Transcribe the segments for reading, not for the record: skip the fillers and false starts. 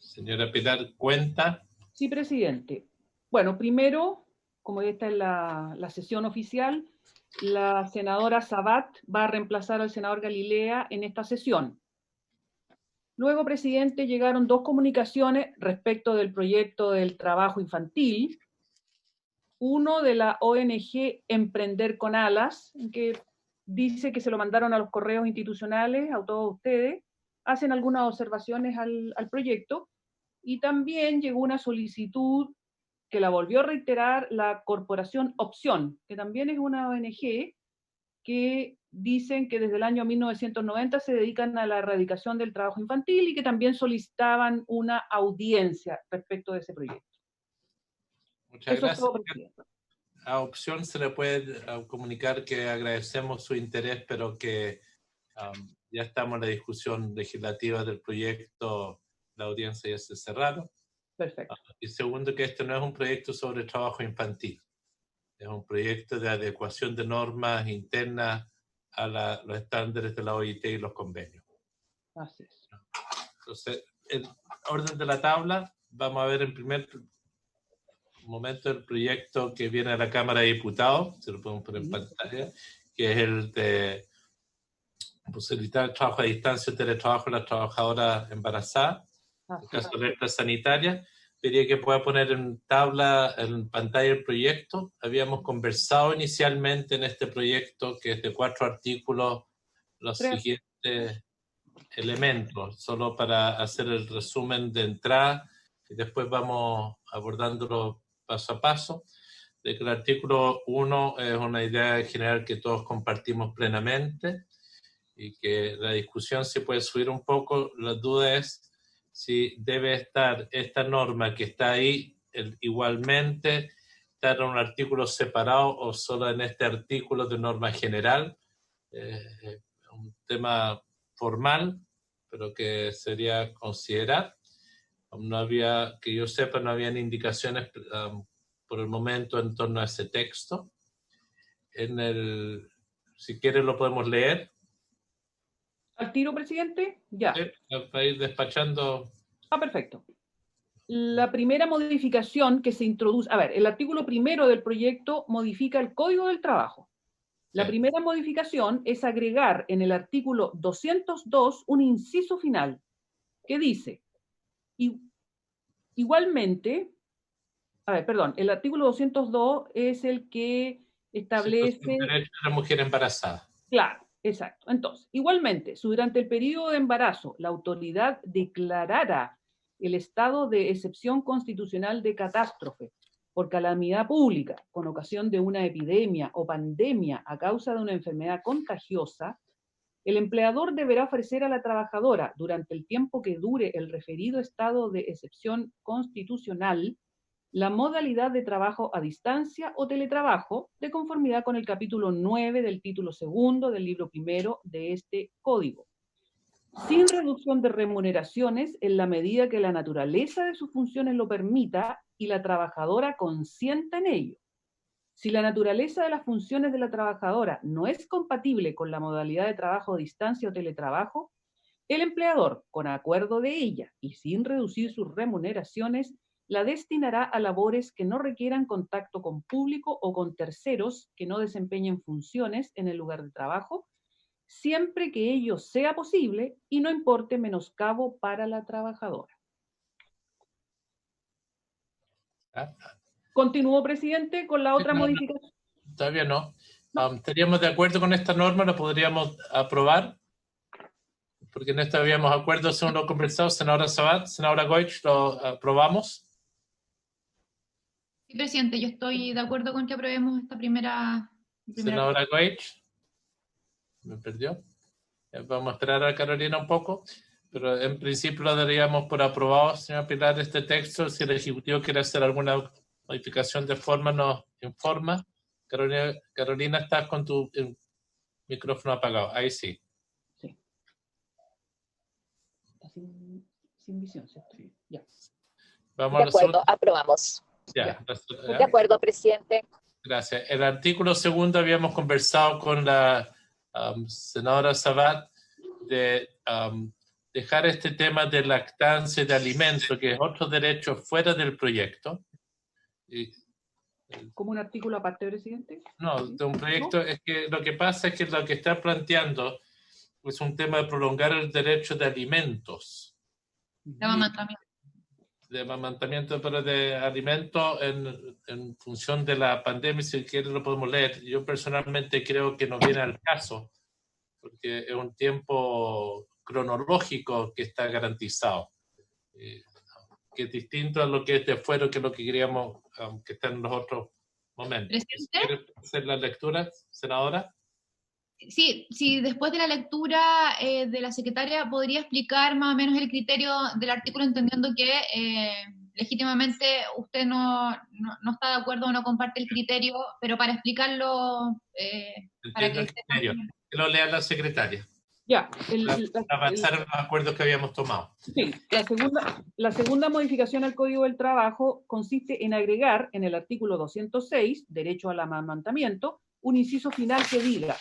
Señora Pilar, ¿cuenta? Sí, presidente. Bueno, primero, como esta es la sesión oficial, la senadora Sabat va a reemplazar al senador Galilea en esta sesión. Luego, presidente, llegaron dos comunicaciones respecto del proyecto del trabajo infantil. Uno de la ONG Emprender con Alas, que dice que se lo mandaron a los correos institucionales, a todos ustedes, hacen algunas observaciones al proyecto, y también llegó una solicitud que la volvió a reiterar la Corporación Opción, que también es una ONG que dicen que desde el año 1990 se dedican a la erradicación del trabajo infantil y que también solicitaban una audiencia respecto de ese proyecto. Muchas Eso es gracias. todo, presidente. A Opción se le puede comunicar que agradecemos su interés, pero que ya estamos en la discusión legislativa del proyecto, la audiencia ya se cerraron. Perfecto. Y segundo, que este no es un proyecto sobre trabajo infantil, es un proyecto de adecuación de normas internas a los estándares de la OIT y los convenios. Así es. Entonces, el orden de la tabla, vamos a ver en primer momento el proyecto que viene a la Cámara de Diputados, se lo podemos poner en pantalla, que es el de posibilitar el trabajo a distancia, el teletrabajo de las trabajadoras embarazadas, en caso de alerta sanitaria. Quería que pueda poner en tabla, en pantalla el proyecto. Habíamos conversado inicialmente en este proyecto, que es de 4 artículos, los siguientes elementos, solo para hacer el resumen de entrada, y después vamos abordándolo paso a paso. De que el artículo 1 es una idea general que todos compartimos plenamente, y que la discusión se puede subir un poco. La duda es si debe estar esta norma que está ahí igualmente, estar en un artículo separado o solo en este artículo de norma general. Un tema formal, pero que sería considerar. No había, que yo sepa, no habían indicaciones por el momento en torno a ese texto. Si quiere lo podemos leer. ¿Al tiro, presidente? Ya. Sí, para ir despachando. Perfecto. La primera modificación que se introduce, el artículo primero del proyecto modifica el Código del Trabajo. La primera modificación es agregar en el artículo 202 un inciso final que dice, igualmente, el artículo 202 es el que establece... El derecho de la mujer embarazada. Claro, exacto. Entonces, igualmente, si durante el periodo de embarazo la autoridad declarara el estado de excepción constitucional de catástrofe por calamidad pública con ocasión de una epidemia o pandemia a causa de una enfermedad contagiosa, el empleador deberá ofrecer a la trabajadora, durante el tiempo que dure el referido estado de excepción constitucional, la modalidad de trabajo a distancia o teletrabajo, de conformidad con el capítulo 9 del título segundo del libro primero de este código, sin reducción de remuneraciones en la medida que la naturaleza de sus funciones lo permita y la trabajadora consienta en ello. Si la naturaleza de las funciones de la trabajadora no es compatible con la modalidad de trabajo a distancia o teletrabajo, el empleador, con acuerdo de ella y sin reducir sus remuneraciones, la destinará a labores que no requieran contacto con público o con terceros que no desempeñen funciones en el lugar de trabajo, siempre que ello sea posible y no importe menoscabo para la trabajadora. ¿Continúo, presidente, con la otra modificación? Todavía no. ¿Estaríamos de acuerdo con esta norma? ¿La podríamos aprobar? Porque en esto habíamos acuerdo según lo conversado. Senadora Sabat, senadora Goich, ¿lo aprobamos? Sí, presidente, yo estoy de acuerdo con que aprobemos esta primera... Senadora Goich, me perdió. Vamos a esperar a Carolina un poco, pero en principio lo daríamos por aprobado, señora Pilar, este texto. Si el Ejecutivo quiere hacer alguna modificación de forma, nos informa. Carolina, estás con tu micrófono apagado. Ahí sí. Sí. Sin visión, ¿cierto? Ya. Vamos de acuerdo, aprobamos. Ya. De acuerdo, presidente. Gracias. El artículo segundo habíamos conversado con la senadora Sabat de dejar este tema de lactancia y de alimento, que es otro derecho fuera del proyecto. ¿Como un artículo aparte, presidente? No, de un proyecto, ¿no? Es que lo que pasa es que lo que está planteando es un tema de prolongar el derecho de alimentos. De amamantamiento. De amamantamiento, pero de alimentos en función de la pandemia, si quieren lo podemos leer. Yo personalmente creo que no viene al caso, porque es un tiempo cronológico que está garantizado, que es distinto a lo que es de fuera, que es lo que queríamos, aunque está en los otros momentos. ¿Quieres hacer la lectura, senadora? Sí, después de la lectura de la secretaria, ¿podría explicar más o menos el criterio del artículo, entendiendo que legítimamente usted no está de acuerdo o no comparte el criterio, pero para explicarlo, para que el criterio. Que lo lea la secretaria. Ya. Para avanzar en los acuerdos que habíamos tomado. Sí, la segunda modificación al Código del Trabajo consiste en agregar en el artículo 206, derecho al amamantamiento, un inciso final que diga: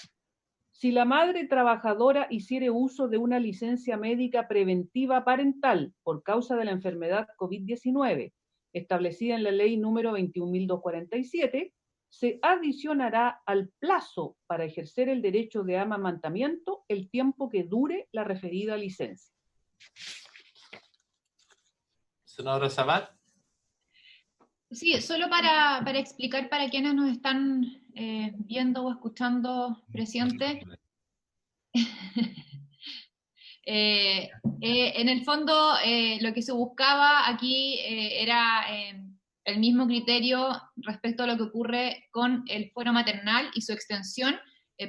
si la madre trabajadora hiciere uso de una licencia médica preventiva parental por causa de la enfermedad COVID-19, establecida en la ley número 21.247, se adicionará al plazo para ejercer el derecho de amamantamiento el tiempo que dure la referida licencia. Senadora Sabat. Sí, solo para explicar para quienes nos están viendo o escuchando, presidente. En el fondo, lo que se buscaba aquí era el mismo criterio respecto a lo que ocurre con el fuero maternal y su extensión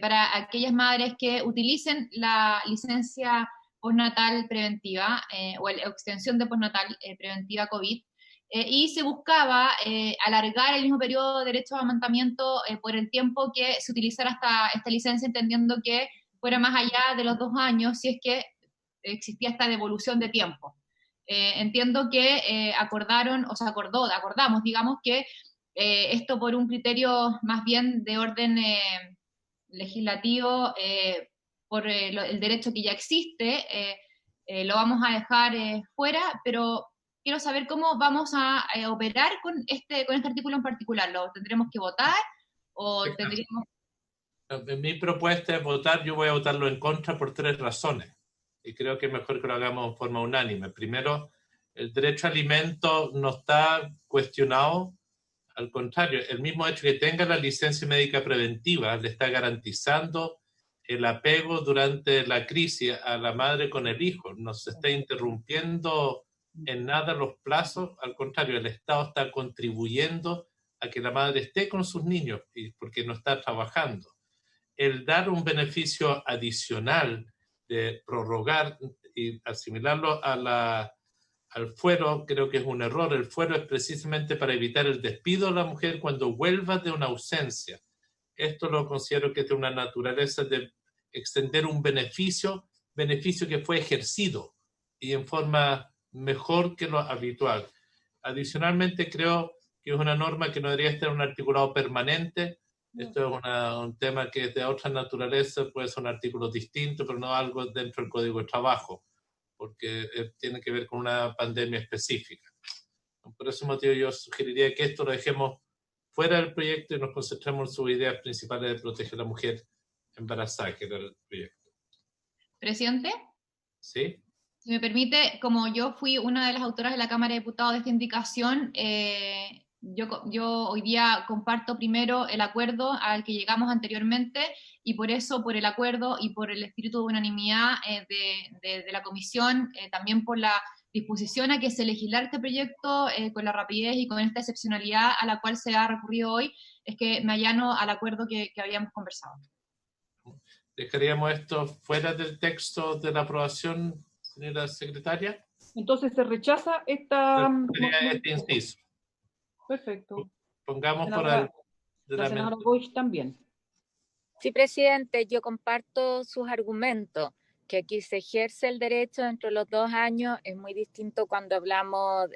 para aquellas madres que utilicen la licencia postnatal preventiva o la extensión de postnatal preventiva COVID. Y se buscaba alargar el mismo periodo de derecho a amamantamiento por el tiempo que se utilizara esta licencia, entendiendo que fuera más allá de los 2 años, si es que existía esta devolución de tiempo. Entiendo que acordamos, digamos, que esto por un criterio más bien de orden legislativo, por el derecho que ya existe, lo vamos a dejar fuera, pero quiero saber cómo vamos a operar con este artículo en particular. ¿Lo tendremos que votar o tendríamos...? Mi propuesta es votar, yo voy a votarlo en contra por 3 razones, y creo que es mejor que lo hagamos en forma unánime. Primero, el derecho a alimento no está cuestionado, al contrario, el mismo hecho que tenga la licencia médica preventiva le está garantizando el apego durante la crisis a la madre con el hijo. No se está interrumpiendo en nada los plazos, al contrario, el Estado está contribuyendo a que la madre esté con sus niños porque no está trabajando. El dar un beneficio adicional de prorrogar y asimilarlo al fuero, creo que es un error. El fuero es precisamente para evitar el despido de la mujer cuando vuelva de una ausencia. Esto lo considero que es de una naturaleza de extender un beneficio que fue ejercido y en forma mejor que lo habitual. Adicionalmente, creo que es una norma que no debería estar en un articulado permanente. Esto es un tema que es de otra naturaleza, puede ser un artículo distinto, pero no algo dentro del Código de Trabajo, porque tiene que ver con una pandemia específica. Por ese motivo yo sugeriría que esto lo dejemos fuera del proyecto y nos concentremos en sus ideas principales de proteger a la mujer embarazada, que era el proyecto. Presidente. ¿Sí? Si me permite, como yo fui una de las autoras de la Cámara de Diputados de esta indicación, yo hoy día comparto primero el acuerdo al que llegamos anteriormente, y por eso, por el acuerdo y por el espíritu de unanimidad de la comisión, también por la disposición a que se legislara este proyecto con la rapidez y con esta excepcionalidad a la cual se ha recurrido hoy, es que me allano al acuerdo que habíamos conversado. ¿Dejaríamos esto fuera del texto de la aprobación, señora secretaria? Entonces se rechaza este inciso. Perfecto. Pongamos senadora, por la senadora Boix también. Sí, presidente, yo comparto sus argumentos, que aquí se ejerce el derecho dentro de los 2 años. Es muy distinto cuando hablamos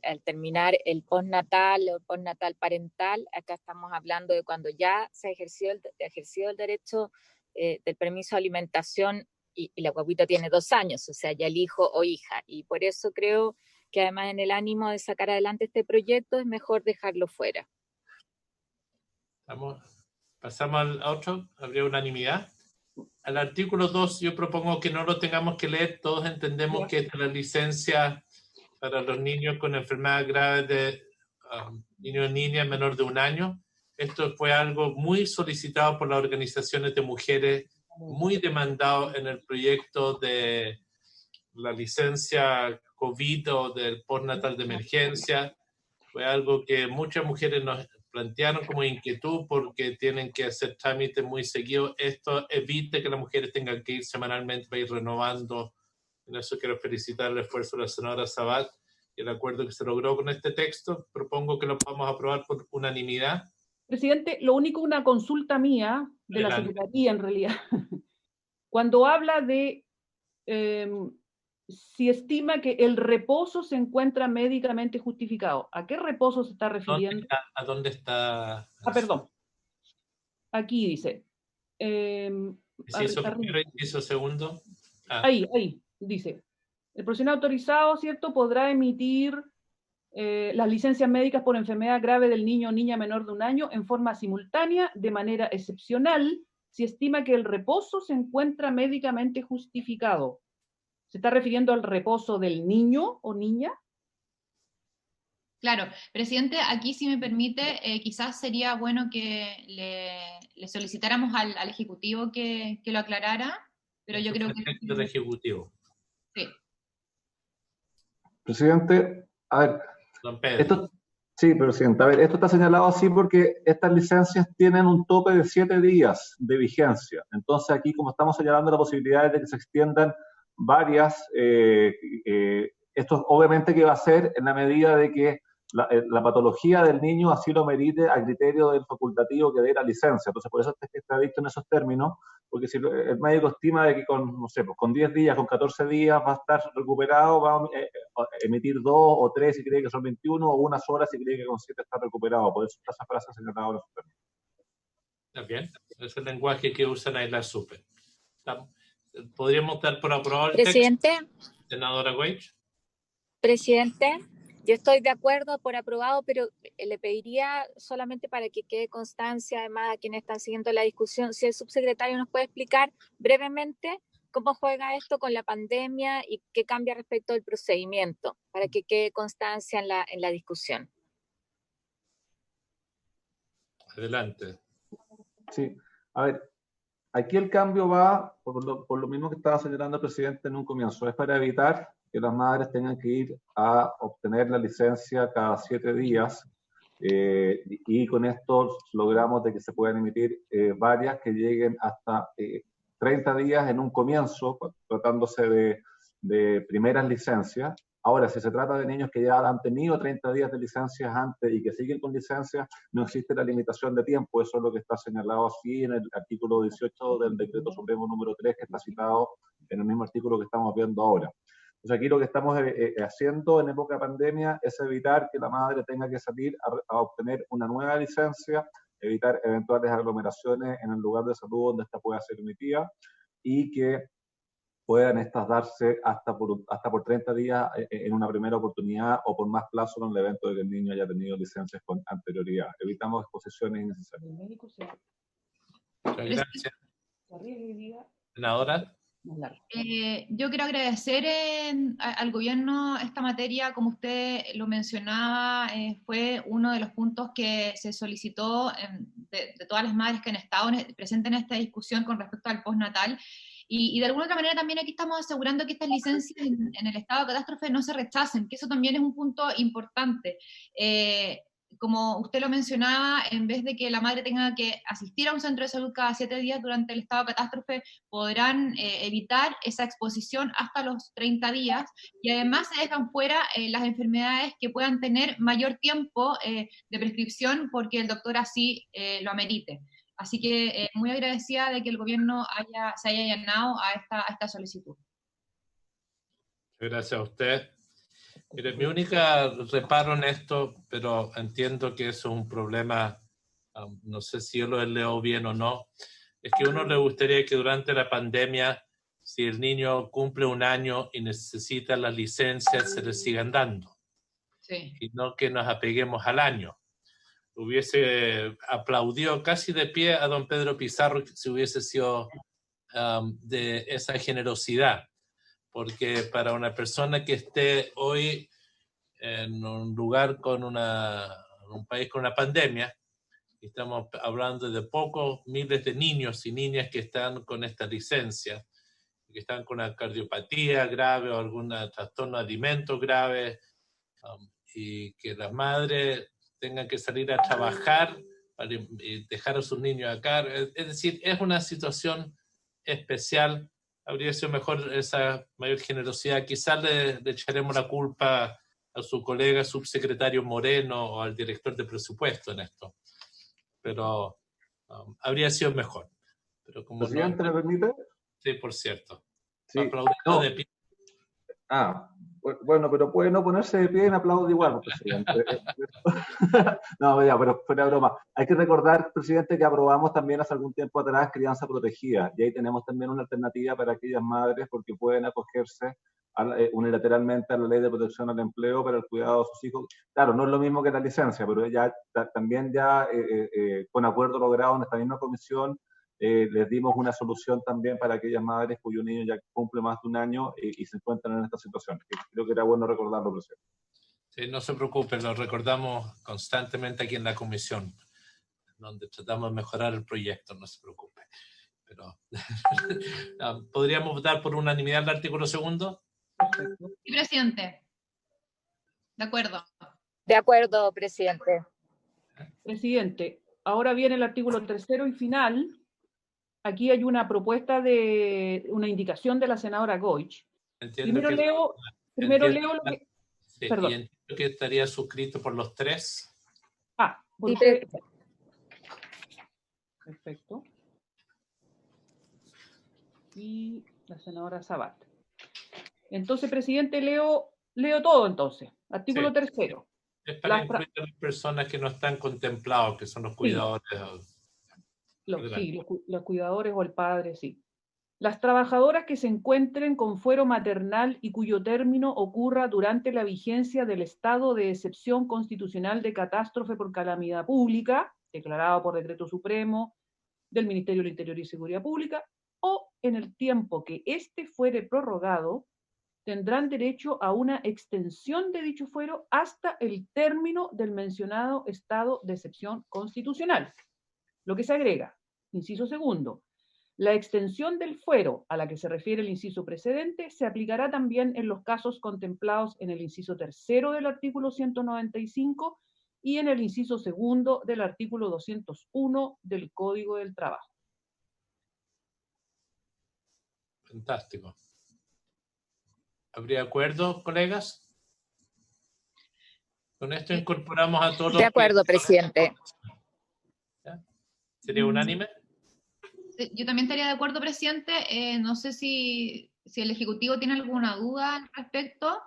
al terminar el postnatal o el postnatal parental. Acá estamos hablando de cuando ya se ejerció el derecho del permiso de alimentación y la guaguita tiene 2 años, o sea, ya el hijo o hija. Y por eso creo que además en el ánimo de sacar adelante este proyecto es mejor dejarlo fuera. Pasamos al otro, habría unanimidad. Al artículo 2 yo propongo que no lo tengamos que leer, todos entendemos que esta es la licencia para los niños con enfermedades graves de niños y niñas menor de 1 año. Esto fue algo muy solicitado por las organizaciones de mujeres, muy demandado en el proyecto de la licencia COVID o del postnatal de emergencia. Fue algo que muchas mujeres nos plantearon como inquietud porque tienen que hacer trámites muy seguidos. Esto evita que las mujeres tengan que ir semanalmente para ir renovando. En eso quiero felicitar el esfuerzo de la senadora Sabat y el acuerdo que se logró con este texto. Propongo que lo podamos aprobar por unanimidad. Presidente, lo único, una consulta mía, de la Secretaría en realidad. Cuando habla de si estima que el reposo se encuentra médicamente justificado, ¿a qué reposo se está refiriendo? ¿A dónde está? Perdón. Aquí dice. Inciso primero, inciso segundo. Ahí, dice. El profesional autorizado, ¿cierto?, podrá emitir las licencias médicas por enfermedad grave del niño o niña menor de 1 año en forma simultánea, de manera excepcional, si estima que el reposo se encuentra médicamente justificado. ¿Se está refiriendo al reposo del niño o niña? Claro, presidente, aquí si me permite, quizás sería bueno que le solicitáramos al Ejecutivo que lo aclarara, pero yo creo que... Del Ejecutivo. Sí. Presidente, a ver, Don Pedro. Sí, presidente, a ver, esto está señalado así porque estas licencias tienen un tope de 7 días de vigencia. Entonces aquí, como estamos señalando la posibilidad de que se extiendan varias, esto obviamente que va a ser en la medida de que la patología del niño así lo merite a criterio del facultativo que dé la licencia. Entonces, por eso está visto en esos términos, porque si el médico estima de que con, no sé, pues con 10 días, con 14 días va a estar recuperado, va a emitir 2 o 3 si cree que son 21, o unas horas si cree que con 7 está recuperado. Por eso está esa frase señalada en esos términos. Está bien, es el lenguaje que usan ahí las super. ¿Podríamos dar por aprobado el Presidente, texto? Senadora Weich. Presidente, yo estoy de acuerdo por aprobado, pero le pediría solamente para que quede constancia, además a quienes están siguiendo la discusión, si el subsecretario nos puede explicar brevemente cómo juega esto con la pandemia y qué cambia respecto al procedimiento, para que quede constancia en la discusión. Adelante. Sí, a ver, aquí el cambio va por lo mismo que estaba señalando el presidente en un comienzo, es para evitar que las madres tengan que ir a obtener la licencia cada 7 días y con esto logramos de que se puedan emitir varias que lleguen hasta 30 días en un comienzo, tratándose de primeras licencias. Ahora, si se trata de niños que ya han tenido 30 días de licencias antes y que siguen con licencias, no existe la limitación de tiempo. Eso es lo que está señalado así en el artículo 18 del Decreto Supremo número 3, que está citado en el mismo artículo que estamos viendo ahora. Entonces aquí lo que estamos haciendo en época de pandemia es evitar que la madre tenga que salir a obtener una nueva licencia, evitar eventuales aglomeraciones en el lugar de salud donde esta pueda ser emitida y que puedan estas darse hasta por 30 días en una primera oportunidad o por más plazo en el evento de que el niño haya tenido licencias con anterioridad. Evitamos exposiciones innecesarias. Muchas gracias. Senadora. Yo quiero agradecer al gobierno esta materia, como usted lo mencionaba, fue uno de los puntos que se solicitó de todas las madres que han estado presentes en esta discusión con respecto al postnatal. Y de alguna otra manera también aquí estamos asegurando que estas licencias en el estado de catástrofe no se rechacen, que eso también es un punto importante. Como usted lo mencionaba, en vez de que la madre tenga que asistir a un centro de salud cada 7 días durante el estado de catástrofe, podrán evitar esa exposición hasta los 30 días y además se dejan fuera las enfermedades que puedan tener mayor tiempo de prescripción porque el doctor así lo amerite. Así que muy agradecida de que el gobierno se haya llenado a esta solicitud. Gracias a usted. Mire, mi única reparo en esto, pero entiendo que eso es un problema, no sé si yo lo leo bien o no, es que a uno le gustaría que durante la pandemia si el niño cumple un año y necesita las licencias, se le sigan dando. Sí. Y no que nos apeguemos al año. Hubiese aplaudido casi de pie a don Pedro Pizarro si hubiese sido de esa generosidad, porque para una persona que esté hoy en un lugar con un país con una pandemia, estamos hablando de pocos miles de niños y niñas que están con esta licencia, que están con una cardiopatía grave o algún trastorno de alimento grave, y que las madres tengan que salir a trabajar para dejar a sus niños acá. Es decir, es una situación especial. Habría sido mejor esa mayor generosidad. Quizás le echaremos la culpa a su colega subsecretario Moreno o al director de presupuesto en esto. Pero habría sido mejor. Pero como ¿Presidente, no, me permite? sí, por cierto. Sí. Aplaudiendo No. de pie. Bueno, pero puede no ponerse de pie y me aplaude igual, presidente. No, ya, pero fuera broma. Hay que recordar, presidente, que aprobamos también hace algún tiempo atrás crianza protegida, y ahí tenemos también una alternativa para aquellas madres porque pueden acogerse unilateralmente a la ley de protección al empleo para el cuidado de sus hijos. Claro, no es lo mismo que la licencia, pero ya también con acuerdo logrado en esta misma comisión, les dimos una solución también para aquellas madres cuyo niño ya cumple más de un año y se encuentran en esta situación. Creo que era bueno recordarlo, presidente. Sí, no se preocupe, lo recordamos constantemente aquí en la comisión, donde tratamos de mejorar el proyecto, no se preocupe. Pero, ¿podríamos votar por unanimidad el artículo 2? Sí, presidente. De acuerdo. De acuerdo, presidente. Presidente, ahora viene el artículo 3 y final. Aquí hay una propuesta de una indicación de la senadora Goich. Primero leo lo que... Sí, perdón. y entiendo que estaría suscrito por los 3. Porque... Perfecto. Y la senadora Sabat. Entonces, presidente, leo todo entonces. Artículo 3. Es para incluir a las personas que no están contemplados, que son los cuidadores. Los cuidadores o el padre, sí. Las trabajadoras que se encuentren con fuero maternal y cuyo término ocurra durante la vigencia del estado de excepción constitucional de catástrofe por calamidad pública, declarado por decreto supremo del Ministerio del Interior y Seguridad Pública, o en el tiempo que éste fuere prorrogado, tendrán derecho a una extensión de dicho fuero hasta el término del mencionado estado de excepción constitucional. Lo que se agrega, inciso 2, la extensión del fuero a la que se refiere el inciso precedente se aplicará también en los casos contemplados en el inciso 3 del artículo 195 y en el inciso 2 del artículo 201 del Código del Trabajo. Fantástico. ¿Habría acuerdo, colegas? Con esto incorporamos a todos los... De acuerdo, presidente. ¿Ya? ¿Sería unánime? Yo también estaría de acuerdo, presidente. No sé si el Ejecutivo tiene alguna duda al respecto.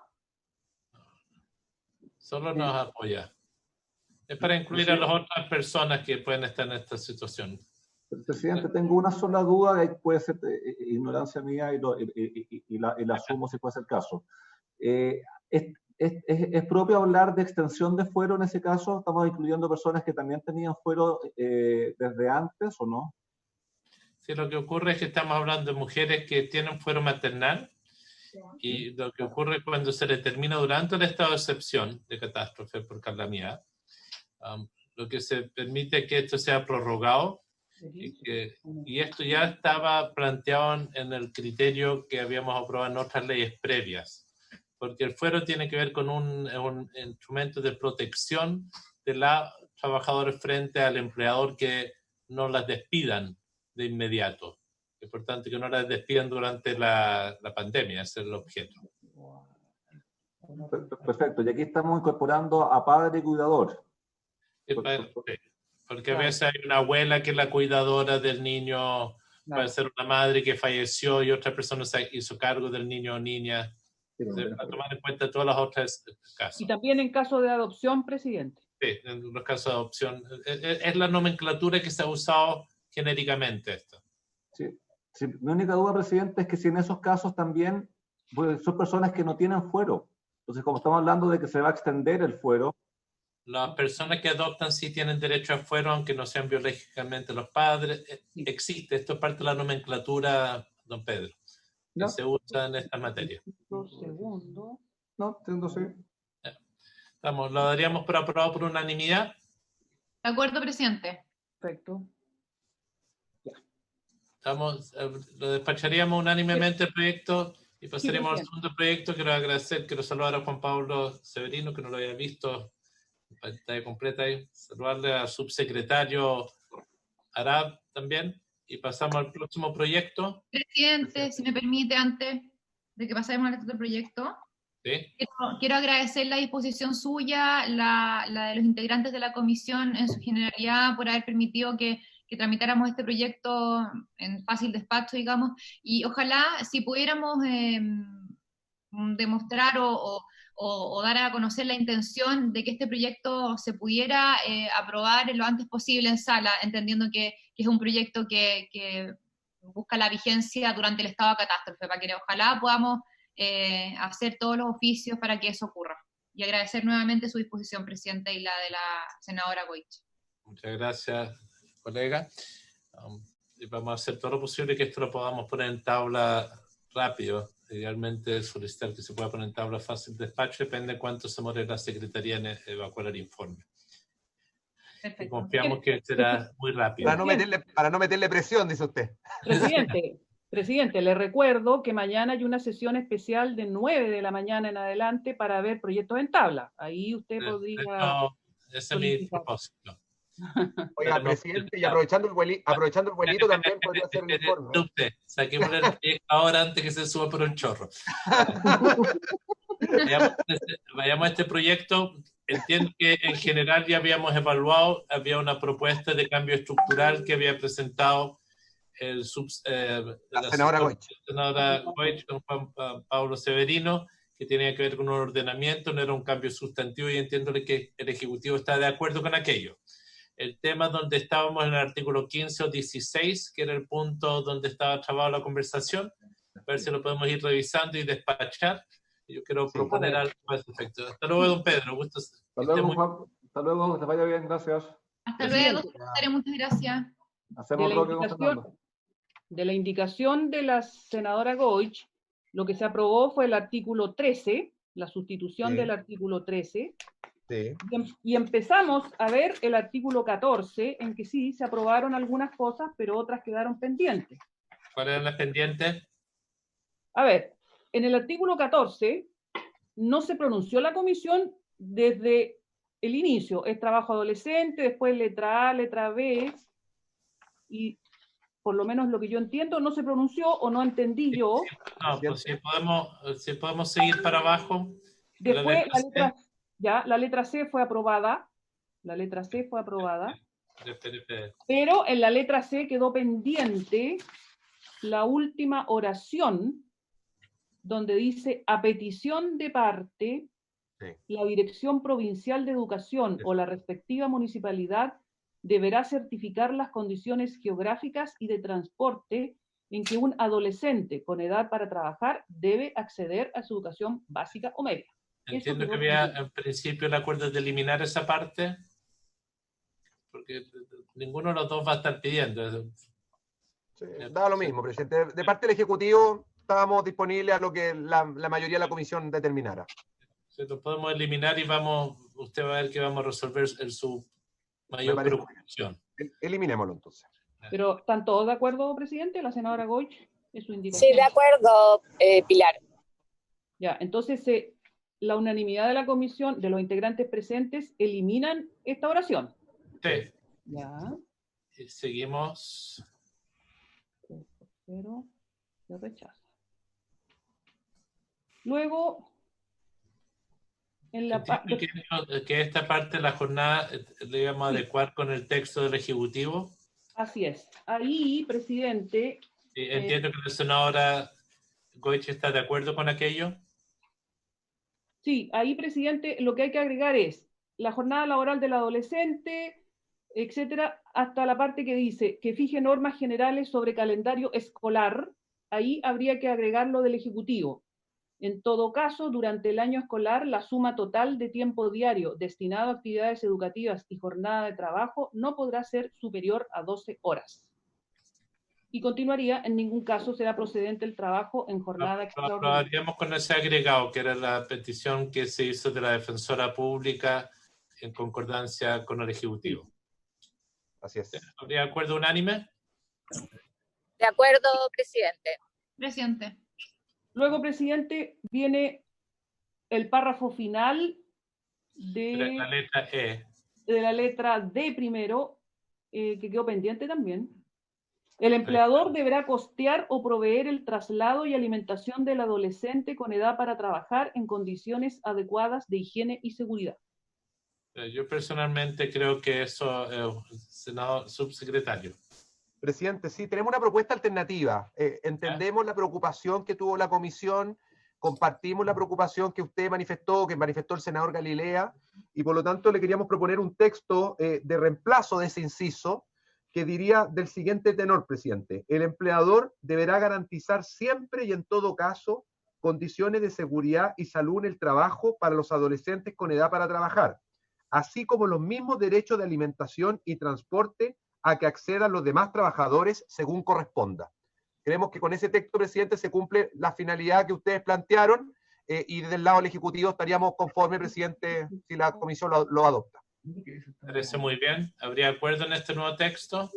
Solo nos apoya. Es para incluir a las otras personas que pueden estar en esta situación. Presidente, tengo una sola duda, que puede ser ignorancia mía y la asumo si fuese el caso. ¿Es propio hablar de extensión de fuero en ese caso? ¿Estamos incluyendo personas que también tenían fuero desde antes o no? Sí, lo que ocurre es que estamos hablando de mujeres que tienen fuero maternal, y lo que ocurre cuando se le termina durante el estado de excepción de catástrofe por calamidad, lo que se permite es que esto sea prorrogado, y esto ya estaba planteado en el criterio que habíamos aprobado en otras leyes previas, porque el fuero tiene que ver con un instrumento de protección de los trabajadores frente al empleador que no las despidan de inmediato. Es importante que no las despidan durante la pandemia, ese es el objeto. Perfecto, y aquí estamos incorporando a padre y cuidador. Porque a veces hay una abuela que es la cuidadora del niño, puede ser una madre que falleció y otra persona se hizo cargo del niño o niña. Para tomar en cuenta todas las otras casos. Y también en caso de adopción, presidente. Sí, en los casos de adopción. Es la nomenclatura que se ha usado genéricamente esto. Sí, Sí, mi única duda, presidente, es que si en esos casos también pues, son personas que no tienen fuero. Entonces, como estamos hablando de que se va a extender el fuero. Las personas que adoptan sí tienen derecho a fuero, aunque no sean biológicamente los padres. Existe, esto es parte de la nomenclatura, don Pedro, que ¿Ya? se usa en esta materia. 2 segundos. No, entiendo, sí. Lo daríamos por aprobado por unanimidad. De acuerdo, presidente. Perfecto. Lo despacharíamos unánimemente el proyecto y pasaríamos al segundo proyecto. Quiero saludar a Juan Pablo Severino, que no lo había visto en pantalla completa ahí. Saludarle al subsecretario Arab también. Y pasamos al próximo proyecto. Presidente, si me permite, antes de que pasemos al otro proyecto, ¿Sí? quiero agradecer la disposición suya, la de los integrantes de la comisión en su generalidad, por haber permitido que tramitáramos este proyecto en fácil despacho, digamos, y ojalá si pudiéramos demostrar o dar a conocer la intención de que este proyecto se pudiera aprobar lo antes posible en sala, entendiendo que es un proyecto que busca la vigencia durante el estado de catástrofe, para que ojalá podamos hacer todos los oficios para que eso ocurra. Y agradecer nuevamente su disposición, presidente, y la de la senadora Goich. Muchas gracias, colega. Y vamos a hacer todo lo posible que esto lo podamos poner en tabla rápido. Idealmente solicitar que se pueda poner en tabla fácil de despacho, depende de cuánto se more la Secretaría en evacuar el informe. Perfecto. Y confiamos que será muy rápido. Para no meterle presión, dice usted. Presidente, le recuerdo que mañana hay una sesión especial de 9 de la mañana en adelante para ver proyectos en tabla. Ahí usted podría... No, ese es mi propósito. Oiga, presidente, y aprovechando el vuelito también podría hacer el informe. Usted, saquémosle el proyecto ahora antes que se suba por un chorro. Vayamos a este proyecto. Entiendo que en general ya habíamos evaluado, había una propuesta de cambio estructural que había presentado la senadora Goich con Juan Pablo Severino, que tenía que ver con un ordenamiento, no era un cambio sustantivo, y entiendo que el Ejecutivo está de acuerdo con aquello. El tema donde estábamos en el artículo 15 o 16, que era el punto donde estaba trabada la conversación, a ver si lo podemos ir revisando y despachar. Yo quiero proponer algo a ese efecto. Hasta luego, don Pedro. Gusto. Hasta luego, Juan. Hasta luego, que te vaya bien, gracias. Hasta luego, secretario, muchas gracias. Hacemos bloque con Fernando. De la indicación de la senadora Goich, lo que se aprobó fue el artículo 13, la sustitución del artículo 13, y empezamos a ver el artículo 14, en que sí, se aprobaron algunas cosas, pero otras quedaron pendientes. ¿Cuáles eran las pendientes? A ver, en el artículo 14 no se pronunció la comisión desde el inicio, es trabajo adolescente, después letra A, letra B, y por lo menos lo que yo entiendo, no se pronunció o no entendí yo. No, pues si podemos seguir para abajo. Después la letra C fue aprobada. La letra C fue aprobada. Pero en la letra C quedó pendiente la última oración, donde dice, a petición de parte, la Dirección Provincial de Educación o la respectiva municipalidad deberá certificar las condiciones geográficas y de transporte en que un adolescente con edad para trabajar debe acceder a su educación básica o media. Entiendo que había en principio el acuerdo de eliminar esa parte, porque ninguno de los dos va a estar pidiendo. Sí, da lo mismo, presidente. De parte del Ejecutivo estábamos disponibles a lo que la mayoría de la comisión determinara. Sí, lo podemos eliminar y usted va a ver que vamos a resolver su mayor preocupación. Eliminémoslo entonces. Pero ¿están todos de acuerdo, presidente? La senadora Goich, es su indicación. Sí, de acuerdo, Pilar. Ya, entonces la unanimidad de la comisión, de los integrantes presentes, eliminan esta oración. Sí. Ya. Y seguimos. 3-0, se rechaza. Luego, en la que esta parte de la jornada le íbamos a adecuar con el texto del Ejecutivo. Así es. Ahí, presidente... Sí, entiendo que la senadora Goich está de acuerdo con aquello. Sí, ahí, presidente, lo que hay que agregar es la jornada laboral del adolescente, etcétera, hasta la parte que dice que fije normas generales sobre calendario escolar. Ahí habría que agregar lo del Ejecutivo. En todo caso, durante el año escolar, la suma total de tiempo diario destinado a actividades educativas y jornada de trabajo no podrá ser superior a 12 horas. Y continuaría, en ningún caso será procedente el trabajo en jornada extraordinaria. Lo haríamos con ese agregado, que era la petición que se hizo de la defensora pública en concordancia con el Ejecutivo. Así es. ¿Habría acuerdo unánime? De acuerdo, presidente. Presidente. Luego, presidente, viene el párrafo final de La letra E. de la letra D primero, que quedó pendiente también. El empleador deberá costear o proveer el traslado y alimentación del adolescente con edad para trabajar en condiciones adecuadas de higiene y seguridad. Yo personalmente creo que eso, senador subsecretario. Presidente, sí, tenemos una propuesta alternativa. Entendemos la preocupación que tuvo la comisión, compartimos la preocupación que usted manifestó, que manifestó el senador Galilea, y por lo tanto le queríamos proponer un texto de reemplazo de ese inciso que diría del siguiente tenor, presidente. El empleador deberá garantizar siempre y en todo caso condiciones de seguridad y salud en el trabajo para los adolescentes con edad para trabajar, así como los mismos derechos de alimentación y transporte a que accedan los demás trabajadores según corresponda. Creemos que con ese texto, presidente, se cumple la finalidad que ustedes plantearon y desde el lado del Ejecutivo estaríamos conformes, presidente, si la comisión lo adopta. Parece muy bien. ¿Habría acuerdo en este nuevo texto?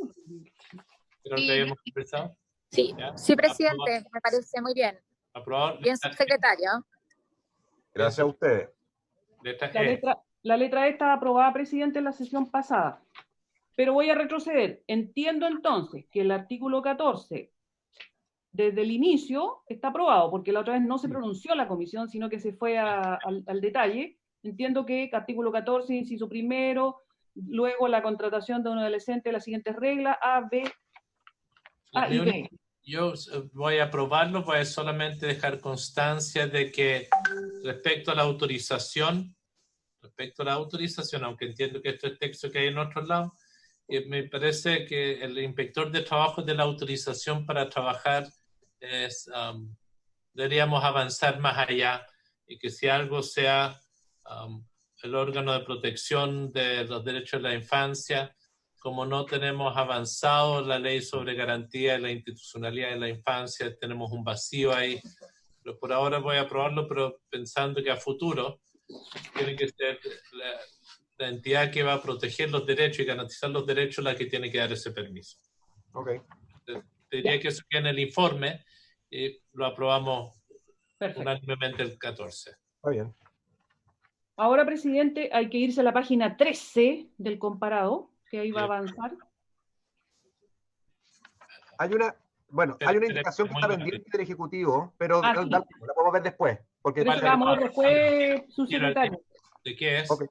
Creo que habíamos conversado. Sí, ¿Ya? sí, presidente, me parece muy bien. Aprobado. Bien, subsecretario. Gracias a ustedes. Letra La E. letra E está aprobada, presidente, en la sesión pasada. Pero voy a retroceder. Entiendo entonces que el artículo 14, desde el inicio, está aprobado, porque la otra vez no se pronunció la comisión, sino que se fue al detalle. Entiendo que artículo 14, inciso primero, luego la contratación de un adolescente, las siguientes reglas, A, B, A y B. Yo voy a aprobarlo, voy a solamente dejar constancia de que respecto a la autorización, aunque entiendo que esto es texto que hay en otro lado, me parece que el inspector de trabajo de la autorización para trabajar deberíamos avanzar más allá y que si algo sea el órgano de protección de los derechos de la infancia, como no tenemos avanzado la ley sobre garantía de la institucionalidad de la infancia, tenemos un vacío ahí, pero por ahora voy a aprobarlo, pero pensando que a futuro tiene que ser la entidad que va a proteger los derechos y garantizar los derechos la que tiene que dar ese permiso. Ok. Te diría que eso queda en el informe y lo aprobamos Perfecto. unánimemente el 14. Está bien. Ahora, presidente, hay que irse a la página 13 del comparado, que ahí va a avanzar. Hay una indicación que está pendiente del Ejecutivo, pero sí. la podemos ver después. Porque Pero vamos a ver después, subsecretario. ¿De qué es? Ok.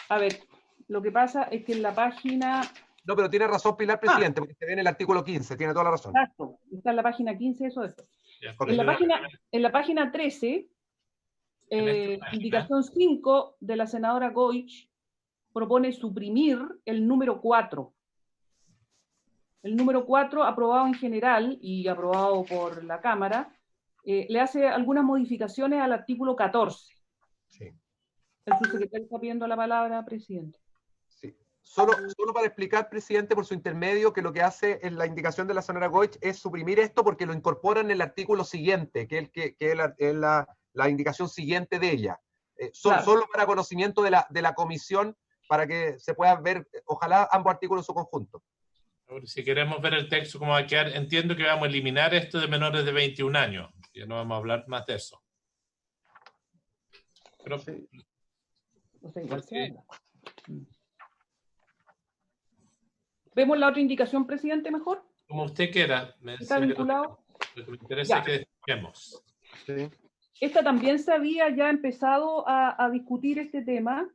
A ver, lo que pasa es que en la página... No, pero tiene razón Pilar, presidente, porque se ve en el artículo 15, tiene toda la razón. Exacto, está en la página 15, eso es. Okay. En la página 13, indicación 5 de la senadora Goich propone suprimir el número 4. El número 4, aprobado en general y aprobado por la Cámara, le hace algunas modificaciones al artículo 14. Sí. El subsecretario está pidiendo la palabra, presidente. Sí. Solo para explicar, presidente, por su intermedio, que lo que hace en la indicación de la senadora Goich es suprimir esto porque lo incorporan en el artículo siguiente, que es la indicación siguiente de ella. Claro. Solo para conocimiento de la comisión, para que se puedan ver, ojalá, ambos artículos en su conjunto. Si queremos ver el texto cómo va a quedar, entiendo que vamos a eliminar esto de menores de 21 años. Ya no vamos a hablar más de eso. Pero, Sí. O sea, igual se habla. ¿Vemos la otra indicación, presidente, mejor? como usted quiera. ¿Está vinculado? Lo que me interesa es que dejemos. Sí. Esta también se había ya empezado a discutir este tema.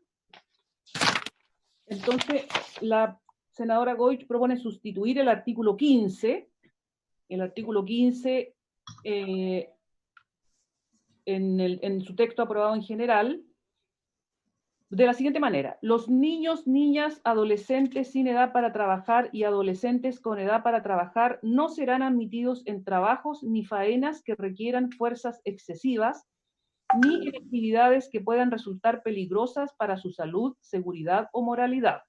Entonces, la senadora Goich propone sustituir el artículo 15. El artículo 15 en su texto aprobado en general, de la siguiente manera: los niños, niñas, adolescentes sin edad para trabajar y adolescentes con edad para trabajar no serán admitidos en trabajos ni faenas que requieran fuerzas excesivas, ni en actividades que puedan resultar peligrosas para su salud, seguridad o moralidad.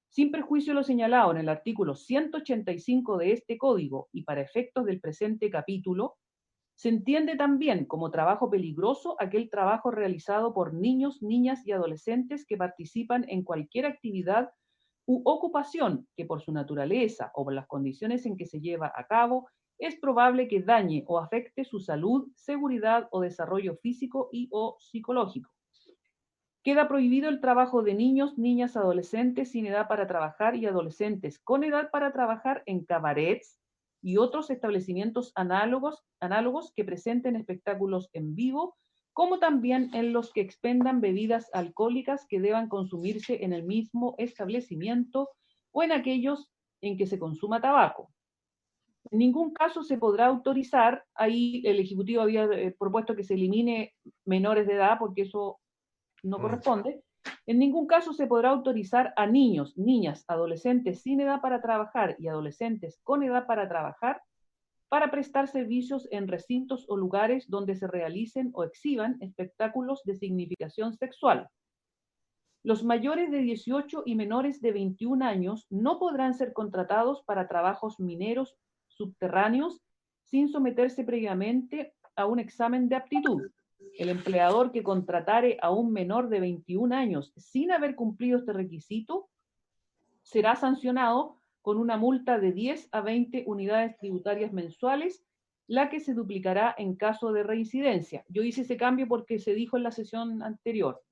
Sin perjuicio de lo señalado en el artículo 185 de este Código y para efectos del presente capítulo, se entiende también como trabajo peligroso aquel trabajo realizado por niños, niñas y adolescentes que participan en cualquier actividad u ocupación que por su naturaleza o por las condiciones en que se lleva a cabo es probable que dañe o afecte su salud, seguridad o desarrollo físico y o psicológico. Queda prohibido el trabajo de niños, niñas, adolescentes sin edad para trabajar y adolescentes con edad para trabajar en cabarets y otros establecimientos análogos que presenten espectáculos en vivo, como también en los que expendan bebidas alcohólicas que deban consumirse en el mismo establecimiento o en aquellos en que se consuma tabaco. En ningún caso se podrá autorizar, ahí el Ejecutivo había propuesto que se elimine menores de edad porque eso no corresponde. En ningún caso se podrá autorizar a niños, niñas, adolescentes sin edad para trabajar y adolescentes con edad para trabajar para prestar servicios en recintos o lugares donde se realicen o exhiban espectáculos de significación sexual. Los mayores de 18 y menores de 21 años no podrán ser contratados para trabajos mineros subterráneos sin someterse previamente a un examen de aptitud. El empleador que contratare a un menor de 21 años sin haber cumplido este requisito será sancionado con una multa de 10 a 20 unidades tributarias mensuales, la que se duplicará en caso de reincidencia. Yo hice ese cambio porque se dijo en la sesión anterior.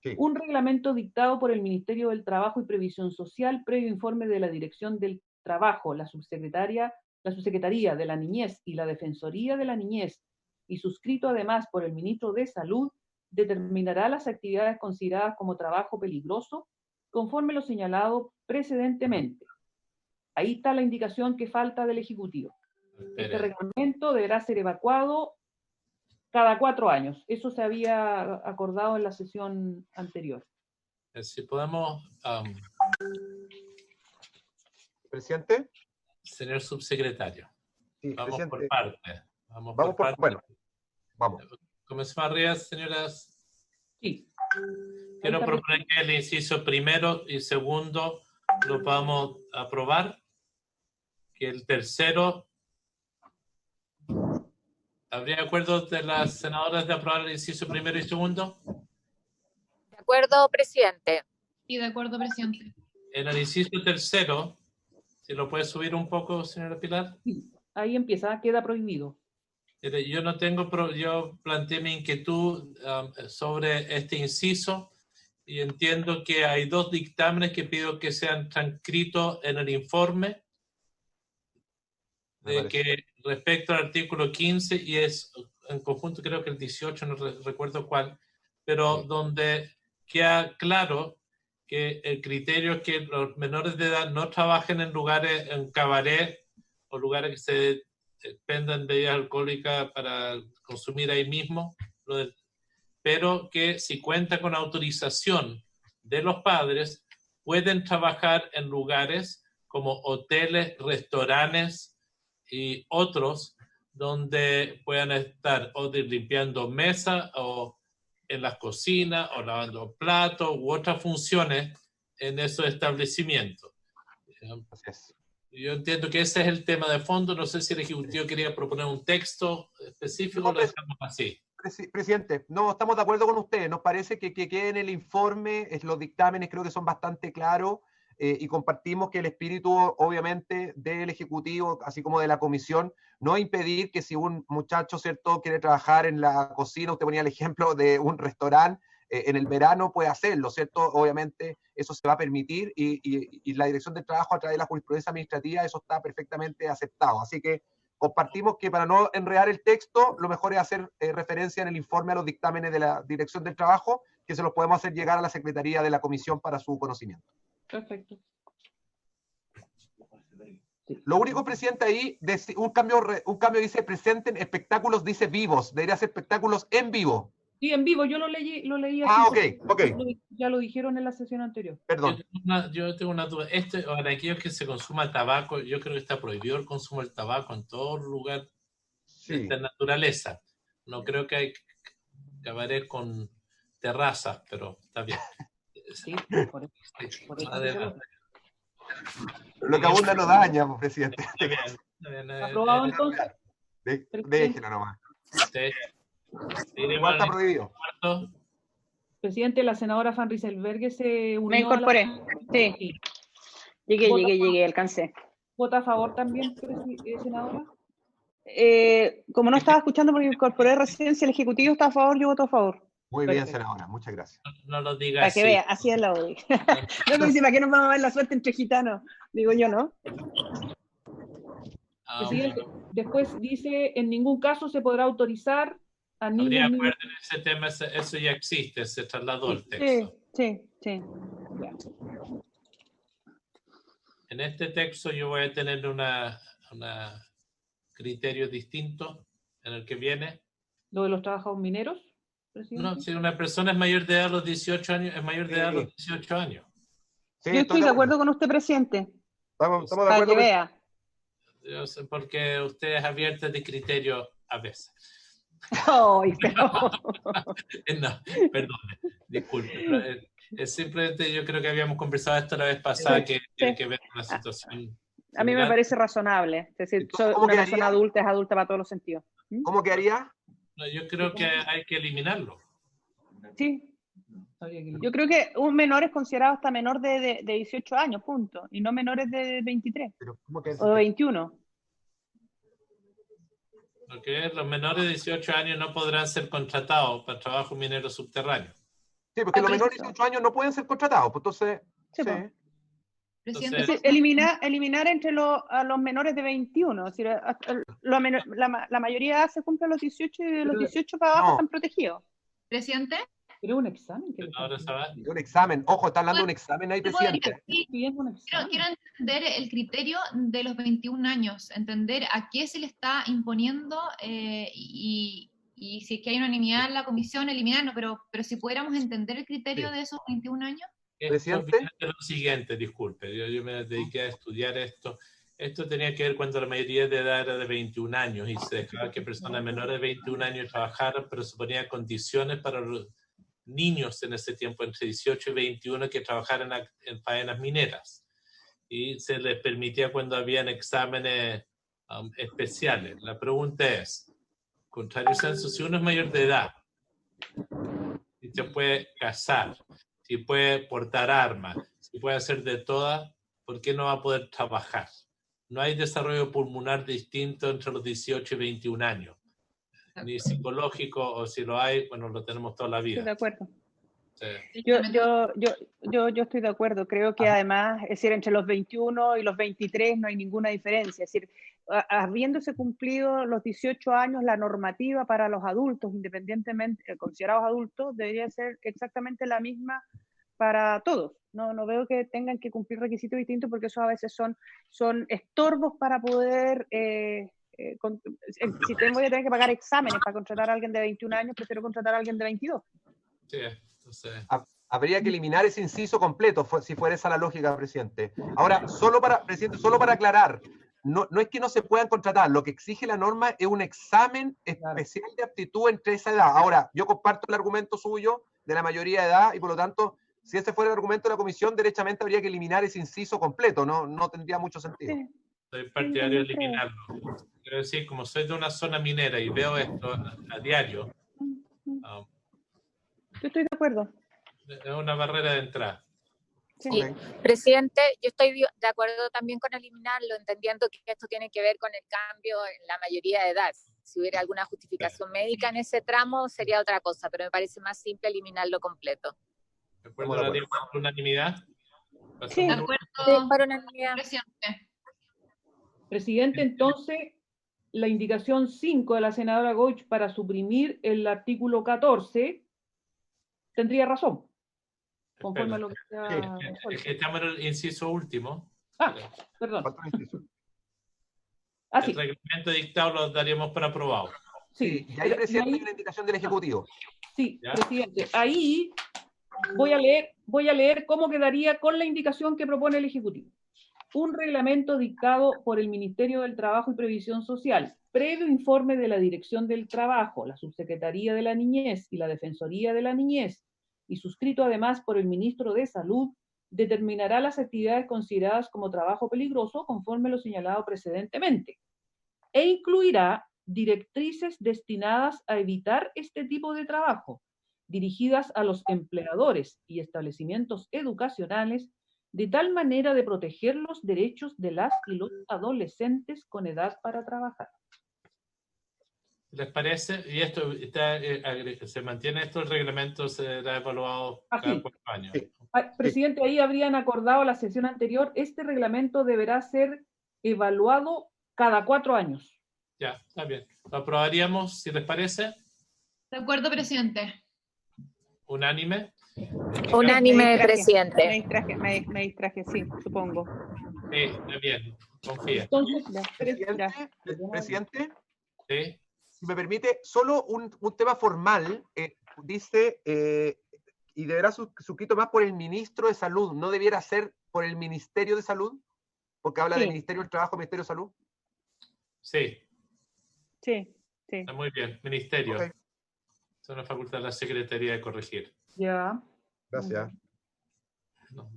Sí. Un reglamento dictado por el Ministerio del Trabajo y Previsión Social, previo informe de la Dirección del Trabajo, la Subsecretaría de la Niñez y la Defensoría de la Niñez, y suscrito además por el Ministro de Salud, determinará las actividades consideradas como trabajo peligroso, conforme lo señalado precedentemente. Ahí está la indicación que falta del Ejecutivo. Este reglamento deberá ser evacuado cada 4 años. Eso se había acordado en la sesión anterior. Si podemos... ¿Presidente? Señor subsecretario. Sí, vamos presidente. por parte. Vamos por parte. Bueno, vamos. Comenzamos arriba, señoras. Sí. Quiero proponer que el inciso primero y segundo lo podamos aprobar. Que el tercero... ¿Habría acuerdo de las senadoras de aprobar el inciso primero y segundo? De acuerdo, presidente. Sí, de acuerdo, presidente. En el inciso tercero, si lo puede subir un poco, señora Pilar. Sí, ahí empieza, queda prohibido. Yo no tengo, yo planteé mi inquietud sobre este inciso y entiendo que hay 2 dictámenes que pido que sean transcritos en el informe de que respecto al artículo 15 y es en conjunto creo que el 18, no recuerdo cuál, pero donde queda claro que el criterio es que los menores de edad no trabajen en lugares, en cabaret o lugares que se expendan bebidas alcohólicas para consumir ahí mismo, pero que si cuenta con autorización de los padres, pueden trabajar en lugares como hoteles, restaurantes y otros donde puedan estar o limpiando mesas o en las cocinas o lavando platos u otras funciones en esos establecimientos. Yo entiendo que ese es el tema de fondo. No sé si el Ejecutivo quería proponer un texto específico o lo dejamos así. Presidente, no, estamos de acuerdo con usted. Nos parece que quede en el informe, los dictámenes creo que son bastante claros y compartimos que el espíritu, obviamente, del Ejecutivo, así como de la Comisión, no impedir que si un muchacho, ¿cierto?, quiere trabajar en la cocina, usted ponía el ejemplo de un restaurante, en el verano puede hacerlo, ¿cierto? Obviamente eso se va a permitir y la Dirección del Trabajo a través de la jurisprudencia administrativa eso está perfectamente aceptado. Así que compartimos que para no enredar el texto, lo mejor es hacer referencia en el informe a los dictámenes de la Dirección del Trabajo, que se los podemos hacer llegar a la Secretaría de la Comisión para su conocimiento. Perfecto. Lo único, presidente, ahí, un cambio dice presenten espectáculos, dice vivos, debería ser espectáculos en vivo. Sí, en vivo, yo lo leí así. Ah, ok. Ya lo dijeron en la sesión anterior. Perdón. Yo tengo una duda. Para aquellos que se consuma tabaco, yo creo que está prohibido el consumo del tabaco en todo lugar de Sí. esta naturaleza. No creo que hay cabaret con terrazas, pero está bien. Sí, por eso. Adelante. Lo que abunda no daña, pues, presidente. Está bien. ¿Aprobado entonces? Déjelo nomás. Igual está prohibido. Presidente, la senadora Van Rieselberghe se unió. Me incorporé, sí. Llegué, alcancé. ¿Vota a favor también, senadora? Como no estaba escuchando porque me incorporé recién, si el Ejecutivo está a favor, yo voto a favor. Muy bien, senadora, muchas gracias. No lo digas. Para que vea, así es la ODI. No me dice, ¿para qué nos vamos a ver la suerte entre gitanos? Digo yo, ¿no? Presidente, después dice, en ningún caso se podrá autorizar a niños... Habría acuerdo en ese tema, eso ya existe, se trasladó el texto. Sí. Ya. En este texto yo voy a tener una criterio distinto en el que viene. ¿Lo de los trabajadores mineros, presidente? No, si una persona es mayor de edad a los 18 años, es mayor de edad a los 18 años. Sí, yo estoy de acuerdo con usted, presidente. Estamos de Para acuerdo. que vea. Yo sé porque usted es abierta de criterio a veces. Ay, pero... No, perdone, disculpe. Simplemente yo creo que habíamos conversado esto la vez pasada, que tiene que ver con la situación. A mí me parece razonable. Es decir, una persona adulta es adulta para todos los sentidos. ¿Cómo quedaría? No, yo creo que hay que eliminarlo. Sí. Yo creo que un menor es considerado hasta menor de 18 años, punto. Y no menores de 23 o de 21. Porque los menores de 18 años no podrán ser contratados para trabajo minero subterráneo. Sí, porque los menores de 18 años no pueden ser contratados. Pues entonces, sí. Entonces, eliminar entre a los menores de 21. Es decir, la mayoría se cumple a los 18 y de los 18 para abajo están protegidos. Presidente. Pero un examen. Un examen. Ojo, está hablando de un examen ahí, presidente. Quiero entender el criterio de los 21 años, entender a qué se le está imponiendo y si es que hay unanimidad en la comisión, eliminarlo, pero si pudiéramos entender el criterio de esos 21 años. Presidente. Lo siguiente, disculpe, yo me dediqué a estudiar esto. Esto tenía que ver cuando la mayoría de edad era de 21 años y se dejaba que personas menores de 21 años trabajaran, pero se ponían condiciones para los niños en ese tiempo, entre 18 y 21, que trabajaran en faenas mineras. Y se les permitía cuando habían exámenes especiales. La pregunta es, contrario censo, si uno es mayor de edad, si se puede casar, si puede portar armas, si puede hacer de todas, ¿por qué no va a poder trabajar? No hay desarrollo pulmonar distinto entre los 18 y 21 años. Ni psicológico, o si lo hay, bueno, lo tenemos toda la vida. Estoy de acuerdo. Sí. Yo estoy de acuerdo. Creo que además, es decir, entre los 21 y los 23 no hay ninguna diferencia. Es decir, habiéndose cumplido los 18 años, la normativa para los adultos, independientemente considerados adultos, debería ser exactamente la misma para todos. No veo que tengan que cumplir requisitos distintos porque eso a veces son estorbos para poder... si voy a tener que pagar exámenes para contratar a alguien de 21 años, prefiero contratar a alguien de 22. Sí, entonces... Habría que eliminar ese inciso completo, si fuera esa la lógica, presidente. Ahora, presidente, solo para aclarar, no es que no se puedan contratar, lo que exige la norma es un examen especial de aptitud entre esa edad. Ahora, yo comparto el argumento suyo de la mayoría de edad y por lo tanto, si ese fuera el argumento de la comisión, derechamente habría que eliminar ese inciso completo, no tendría mucho sentido. Sí. Soy partidario de eliminarlo. Quiero decir, como soy de una zona minera y veo esto a diario, yo estoy de acuerdo. es una barrera de entrada. Sí. Sí, presidente, yo estoy de acuerdo también con eliminarlo, entendiendo que esto tiene que ver con el cambio en la mayoría de edad. Si hubiera alguna justificación médica en ese tramo, sería otra cosa, pero me parece más simple eliminarlo completo. ¿De acuerdo? ¿La haríamos por unanimidad? Sí, De acuerdo, Sí, por unanimidad. presidente. Presidente, entonces, la indicación 5 de la senadora Goich para suprimir el artículo 14 tendría razón. Conforme a lo que sea... Es que estamos en el inciso último. Perdón. El reglamento dictado lo daríamos por aprobado. Sí, y ahí, presidente, hay una indicación del Ejecutivo. Sí, ¿Ya? presidente. Ahí voy a leer cómo quedaría con la indicación que propone el Ejecutivo. Un reglamento dictado por el Ministerio del Trabajo y Previsión Social, previo informe de la Dirección del Trabajo, la Subsecretaría de la Niñez y la Defensoría de la Niñez, y suscrito además por el Ministro de Salud, determinará las actividades consideradas como trabajo peligroso conforme lo señalado precedentemente, e incluirá directrices destinadas a evitar este tipo de trabajo, dirigidas a los empleadores y establecimientos educacionales, de tal manera de proteger los derechos de las y los adolescentes con edad para trabajar. ¿Les parece? Y esto está, se mantiene esto, el reglamento será evaluado cada 4 años. Sí. Presidente, ahí habrían acordado la sesión anterior, este reglamento deberá ser evaluado cada 4 años. Ya, está bien. Lo aprobaríamos, si les parece, De acuerdo, presidente. unánime. Unánime, presidente. Me distraje, sí, supongo. Sí, está bien, confía. Entonces, Presidente, Sí, si me permite, solo un tema formal. Dice, y deberá suscrito más por el ministro de Salud, ¿no debiera ser por el Ministerio de Salud? Porque habla Sí. del Ministerio del Trabajo, Ministerio de Salud. sí, Sí, sí. está muy bien. Ministerio. Ok, Es una facultad de la Secretaría de corregir. ya. gracias. No,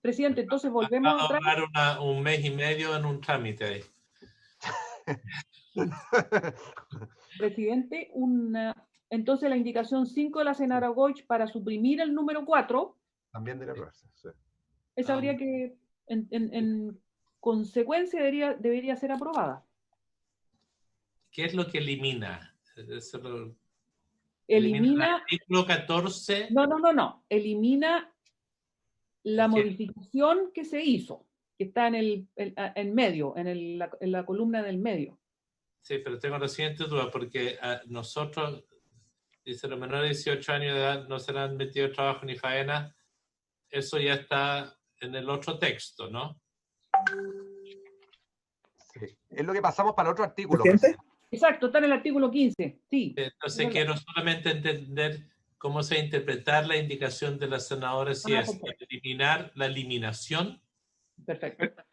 Presidente, entonces va volvemos a atrás. durar un mes y medio en un trámite ahí. Presidente, entonces la indicación 5 de la senadora Goich para suprimir el número 4, También debería aprobarse. Sí. esa habría que, en consecuencia, debería ser aprobada. ¿Qué es lo que elimina? Elimina el Elimina, artículo 14. no, elimina la Es que- modificación que se hizo, que está en medio, en la columna del medio. Sí, pero tengo la siguiente duda, porque nosotros, dice, los menores de 18 años de edad no serán metidos en trabajo ni faena. Eso ya está en el otro texto, ¿no? Sí. Es lo que pasamos para el otro artículo. ¿Presidente? Exacto, está en el artículo 15, sí. Entonces verdad. quiero solamente entender cómo se va a interpretar la indicación de la senadora, si es para perfecto. eliminar la eliminación Perfecto.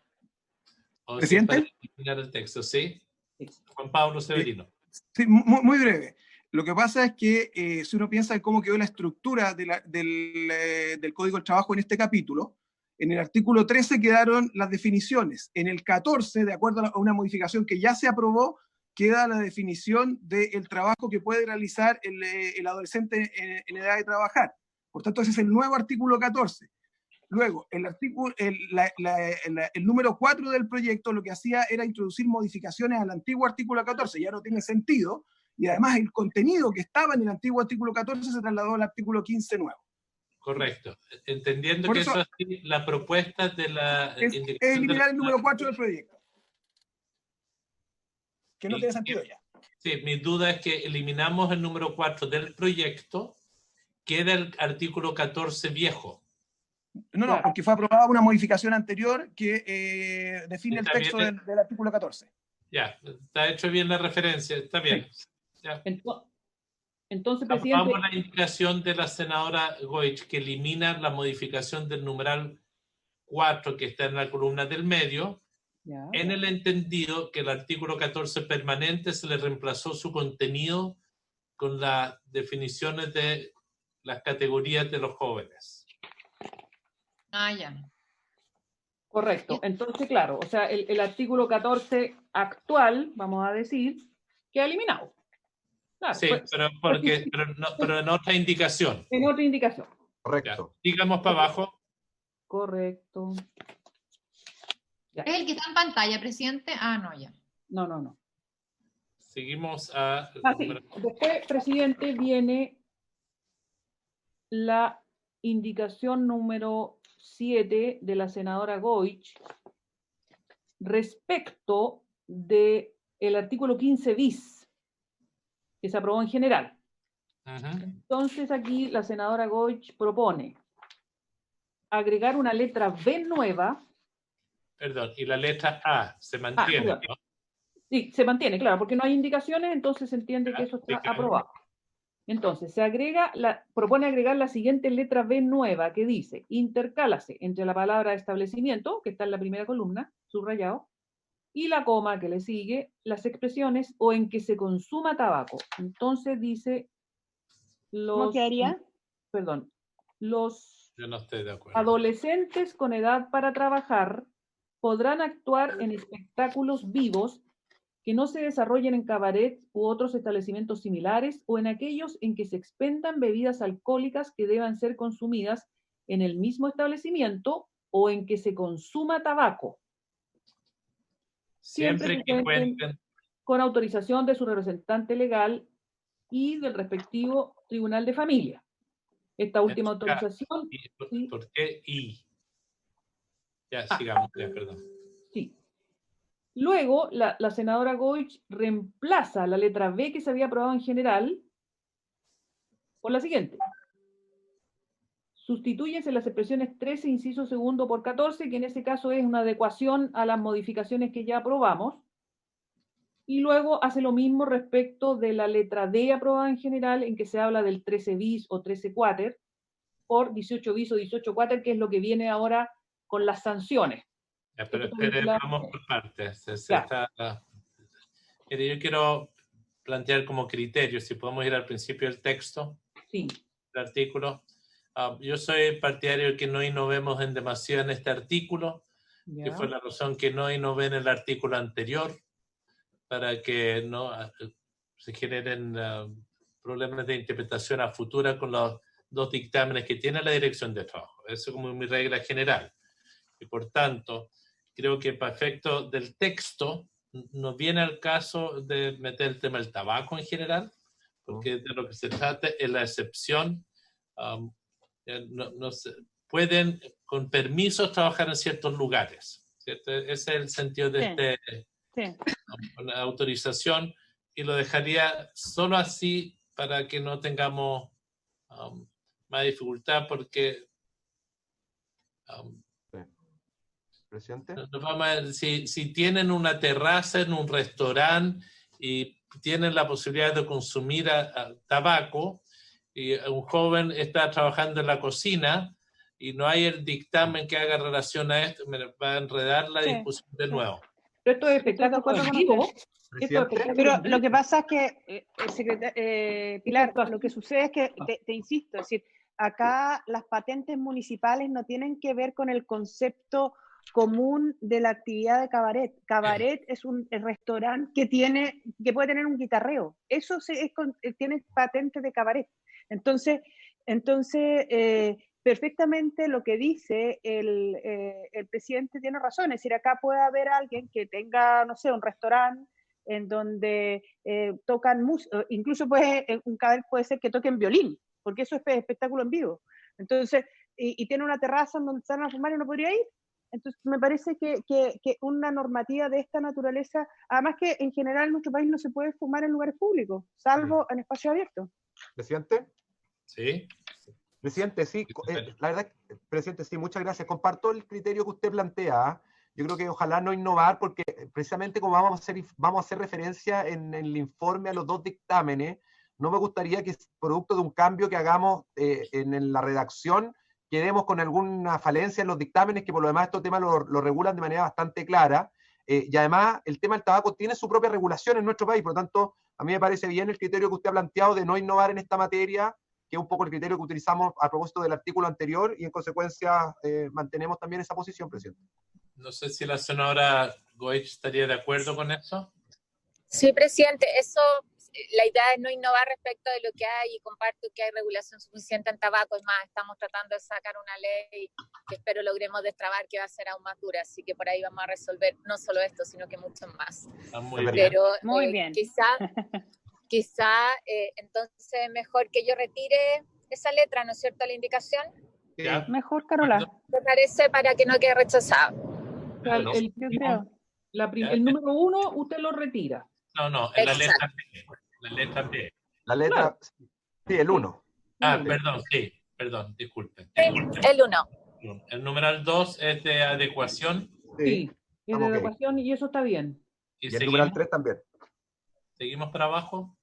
o si es ¿Presidente? para eliminar el texto, ¿sí? Sí. Juan Pablo Severino. Sí, muy breve. Lo que pasa es que si uno piensa en cómo quedó la estructura del Código del Trabajo en este capítulo, en el artículo 13 quedaron las definiciones. En el 14, de acuerdo a una modificación que ya se aprobó, queda la definición del trabajo que puede realizar el adolescente en edad de trabajar. Por tanto, ese es el nuevo artículo 14. Luego, el número 4 del proyecto lo que hacía era introducir modificaciones al antiguo artículo 14, ya no tiene sentido, y además el contenido que estaba en el antiguo artículo 14 se trasladó al artículo 15 nuevo. Correcto. Entendiendo Por que eso- eso es la propuesta de la Es indicación de eliminar la- el número 4 del proyecto, que no Y- tiene sentido ya. Sí, mi duda es que eliminamos el número 4 del proyecto, queda el artículo 14 viejo. No, Claro. porque fue aprobada una modificación anterior que define el Está texto bien. del artículo 14. Ya, está hecho bien la referencia, está bien. Ya. Entonces, presidente, Vamos a la indicación de la senadora Goich, que elimina la modificación del numeral 4 que está en la columna del medio, ya, en el entendido que el artículo 14 permanente se le reemplazó su contenido con las definiciones de las categorías de los jóvenes. Ah, ya. correcto. Entonces, claro, o sea, el artículo 14 actual, vamos a decir, queda eliminado. Claro, Sí, pues, pero en otra indicación. en otra indicación. Ya. Correcto. Sigamos para abajo. Correcto. ¿Es el que está en pantalla, presidente? Ah, no, ya. No. Seguimos a... Sí. Después, presidente, viene la indicación número 7 de la senadora Goich respecto del artículo 15 bis, que se aprobó en general. Ujú. Entonces aquí la senadora Goich propone agregar una letra B nueva. Perdón, y la letra A se mantiene, perdón. ¿no? Sí, se mantiene, claro, porque no hay indicaciones, entonces se entiende que eso está Sí, claro. aprobado. Entonces, propone agregar la siguiente letra B nueva que dice, intercálase entre la palabra establecimiento, que está en la primera columna, subrayado, y la coma que le sigue, las expresiones o en que se consuma tabaco. Entonces dice ¿Cómo quedaría? Los Yo no estoy de acuerdo. adolescentes con edad para trabajar podrán actuar en espectáculos vivos que no se desarrollen en cabaret u otros establecimientos similares o en aquellos en que se expendan bebidas alcohólicas que deban ser consumidas en el mismo establecimiento o en que se consuma tabaco. Siempre que cuenten con autorización de su representante legal y del respectivo tribunal de familia. Esta última autorización... ¿Por qué y? Ya, sigamos, ya, perdón. Sí. Luego, la senadora Goich reemplaza la letra B que se había aprobado en general por la siguiente. Sustitúyense las expresiones 13, inciso segundo por 14, que en ese caso es una adecuación a las modificaciones que ya aprobamos. Y luego hace lo mismo respecto de la letra D aprobada en general, en que se habla del 13 bis o 13 quater, por 18 bis o 18 quater, que es lo que viene ahora con las sanciones. Ya, pero espere, vamos por partes. Mire, yo quiero plantear como criterio, si podemos ir al principio del texto, sí, del artículo. Yo soy partidario de que no innovemos en demasiado en este artículo, que fue la razón que no innové en el artículo anterior, para que no se generen problemas de interpretación a futura con los dos dictámenes que tiene la Dirección de Trabajo. Eso es como mi regla general. Y por tanto, creo que para efecto del texto no viene al caso de meter el tema del tabaco en general, porque de lo que se trata es la excepción. Pueden con permisos trabajar en ciertos lugares, ¿cierto? Ese es el sentido de una autorización, y lo dejaría solo así para que no tengamos más dificultad, porque Presidente. Si tienen una terraza en un restaurante y tienen la posibilidad de consumir tabaco, y un joven está trabajando en la cocina y no hay el dictamen que haga relación a esto, me va a enredar la discusión de nuevo. Pero esto es espectáculo en vivo. Pero lo que pasa es que, Pilar, lo que sucede es que, te insisto, es decir, acá las patentes municipales no tienen que ver con el concepto común de la actividad de cabaret. Cabaret es un restaurante que puede tener un guitarreo. Eso tiene patente de cabaret. Entonces perfectamente lo que dice el presidente tiene razón. Es decir, acá puede haber alguien que tenga, no sé, un restaurante en donde tocan música, incluso un cabaret puede ser que toquen violín, porque eso es espectáculo en vivo. Entonces, y tiene una terraza en donde están a fumar y no podría ir. Entonces, me parece que una normativa de esta naturaleza, además que en general en nuestro país no se puede fumar en lugares públicos, salvo en espacios abiertos. ¿Presidente? Sí. Presidente, sí, la verdad, presidente, sí, muchas gracias. Comparto el criterio que usted plantea. Yo creo que ojalá no innovar, porque precisamente como vamos a hacer referencia en el informe a los dos dictámenes, no me gustaría que, producto de un cambio que hagamos en la redacción, quedemos con alguna falencia en los dictámenes, que por lo demás estos temas lo regulan de manera bastante clara. Y además, el tema del tabaco tiene su propia regulación en nuestro país, por lo tanto, a mí me parece bien el criterio que usted ha planteado de no innovar en esta materia, que es un poco el criterio que utilizamos a propósito del artículo anterior, y en consecuencia mantenemos también esa posición, presidente. No sé si la senadora Goich estaría de acuerdo con eso. Sí, presidente, la idea es no innovar respecto de lo que hay, y comparto que hay regulación suficiente en tabaco. Es más, estamos tratando de sacar una ley que espero logremos destrabar, que va a ser aún más dura, así que por ahí vamos a resolver no solo esto, sino que mucho más. Muy bien. Pero muy bien. Quizá entonces mejor que yo retire esa letra, ¿no es cierto?, la indicación. ¿Ya? Mejor, Carola. ¿Te parece? Para que no quede rechazado. Claro. El número 1 usted lo retira. No, en la letra B. La letra B. La letra, claro. Sí, el 1. Perdón, disculpen. El 1. El numeral 2 es de adecuación. Sí, es de adecuación y eso está bien. Y el numeral 3 también. ¿Seguimos para abajo?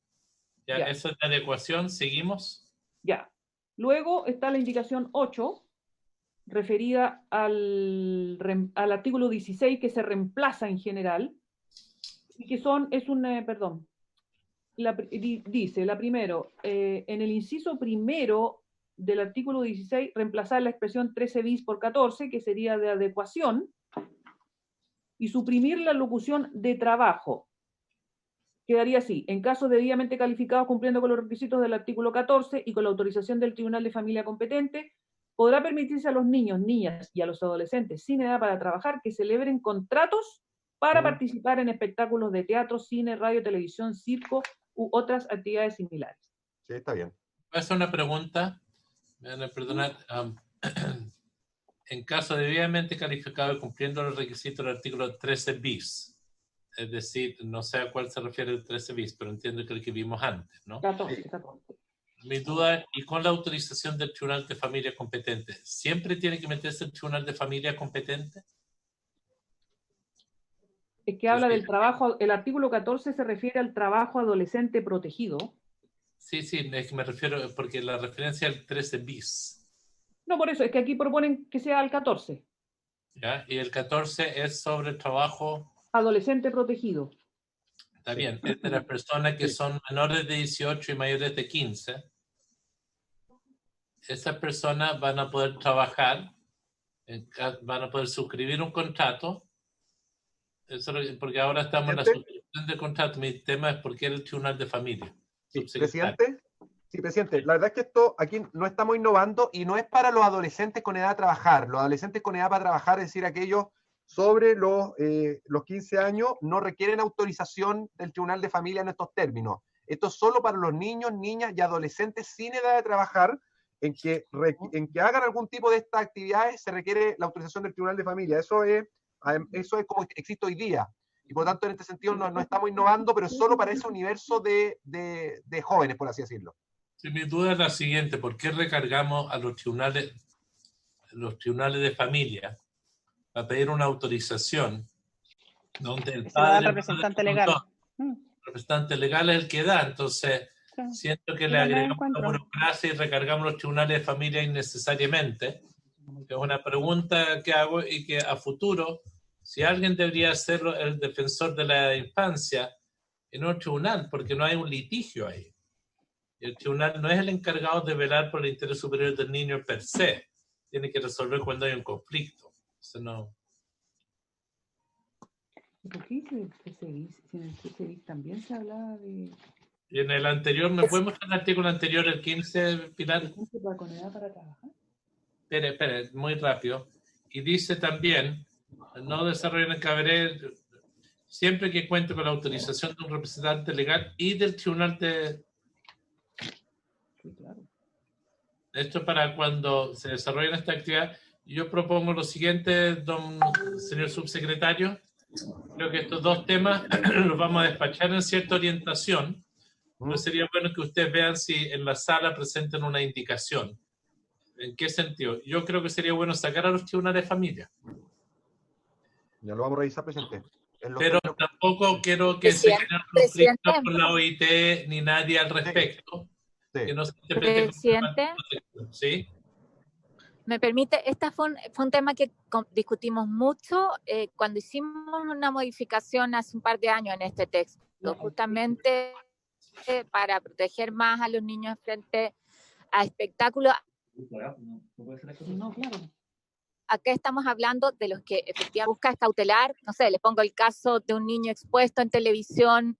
Ya, Ya. esa es la adecuación, seguimos. Ya. Luego está la indicación 8, referida al artículo 16, que se reemplaza en general, y que dice, la primero, en el inciso primero del artículo 16, reemplazar la expresión 13 bis por 14, que sería de adecuación, y suprimir la locución de trabajo. Quedaría así: en caso debidamente calificados cumpliendo con los requisitos del artículo 14 y con la autorización del Tribunal de Familia competente, podrá permitirse a los niños, niñas y a los adolescentes sin edad para trabajar que celebren contratos para participar en espectáculos de teatro, cine, radio, televisión, circo u otras actividades similares. Sí, está bien. Voy a hacer una pregunta. Me van a perdonar. En caso debidamente calificado y cumpliendo los requisitos del artículo 13 bis, es decir, no sé a cuál se refiere el 13 bis, pero entiendo que el que vimos antes, ¿no? 14. Mi duda, y con la autorización del Tribunal de Familia competente, ¿siempre tiene que meterse el Tribunal de Familia competente? Es que habla del trabajo, el artículo 14 se refiere al trabajo adolescente protegido. Sí, es que me refiero, porque la referencia al 13 bis. No, por eso, es que aquí proponen que sea al 14. ¿Ya? Y el 14 es sobre el trabajo adolescente protegido. Está bien, es de las personas que son menores de 18 y mayores de 15. Esas personas van a poder trabajar, van a poder suscribir un contrato. Eso, porque ahora estamos en la suscripción de contrato. Mi tema es por qué el Tribunal de Familia. Sí, presidente. Sí, presidente. La verdad es que esto aquí no estamos innovando y no es para los adolescentes con edad a trabajar. Los adolescentes con edad para trabajar, es decir, aquellos sobre los 15 años, no requieren autorización del Tribunal de Familia en estos términos. Esto es solo para los niños, niñas y adolescentes sin edad de trabajar, en que hagan algún tipo de estas actividades se requiere la autorización del Tribunal de Familia. Eso es como existe hoy día. Y por tanto, en este sentido, no estamos innovando, pero solo para ese universo de jóvenes, por así decirlo. Sí, mi duda es la siguiente: ¿por qué recargamos a los tribunales de familia a pedir una autorización donde el padre, el representante legal. El representante legal es el que da? Entonces, siento que le agregamos una burocracia y recargamos los tribunales de familia innecesariamente. Es una pregunta que hago, y que a futuro, si alguien debería ser el defensor de la infancia en un tribunal, porque no hay un litigio ahí. El tribunal no es el encargado de velar por el interés superior del niño per se. Tiene que resolver cuando hay un conflicto. Eso no. ¿Por qué dice el CCBIS? Si en el CCBIS también se hablaba de... Y en el anterior, ¿me puede mostrar el artículo anterior, el 15, Pilar? ¿El 15 para con edad para trabajar? Espere, muy rápido. Y dice también, no desarrollen el cabaret siempre que cuente con la autorización de un representante legal y del tribunal de... Sí, claro. Esto para cuando se desarrolle esta actividad. Yo propongo lo siguiente, señor subsecretario. Creo que estos dos temas los vamos a despachar en cierta orientación. Pero sería bueno que ustedes vean si en la sala presentan una indicación. ¿En qué sentido? Yo creo que sería bueno sacar a los tribunales de familia. Ya lo vamos a revisar, presidente. Pero tampoco quiero que se generen conflictos con la OIT ni nadie al respecto. Sí. Que no se Presidente, ¿sí? me permite, este fue un tema que discutimos mucho cuando hicimos una modificación hace un par de años en este texto, justamente para proteger más a los niños frente a espectáculos. No, claro. Acá estamos hablando de los que efectivamente buscan cautelar, no sé, les pongo el caso de un niño expuesto en televisión.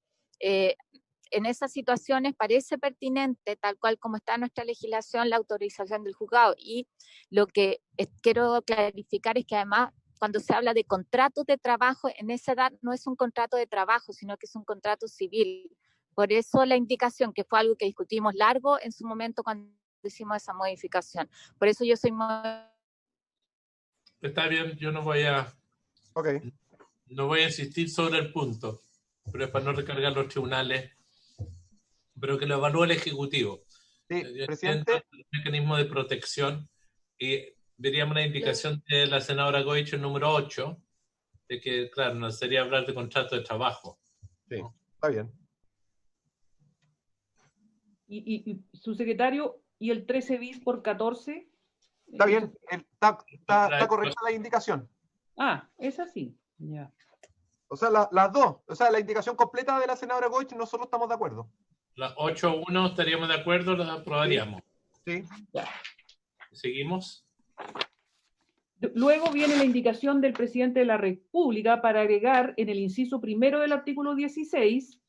En esas situaciones parece pertinente, tal cual como está nuestra legislación, la autorización del juzgado. Y lo que quiero clarificar es que además, cuando se habla de contratos de trabajo, en esa edad no es un contrato de trabajo, sino que es un contrato civil. Por eso la indicación, que fue algo que discutimos largo en su momento cuando hicimos esa modificación. Por eso yo soy Está bien, yo no voy a insistir sobre el punto, pero es para no recargar los tribunales, pero que lo evalúe el Ejecutivo. Sí, presidente. El mecanismo de protección, y veríamos una indicación de la senadora Goich, el número 8, de que, claro, no sería hablar de contrato de trabajo. Sí, está bien. Y su secretario, y el 13 bis por 14. Está bien, está correcta la indicación. Ah, es así. Ya. O sea, las dos. O sea, la indicación completa de la senadora Goich, nosotros estamos de acuerdo. Las 8.1 estaríamos de acuerdo, las aprobaríamos. Sí. Ya. ¿Seguimos? Luego viene la indicación del presidente de la República para agregar en el inciso primero del artículo 16,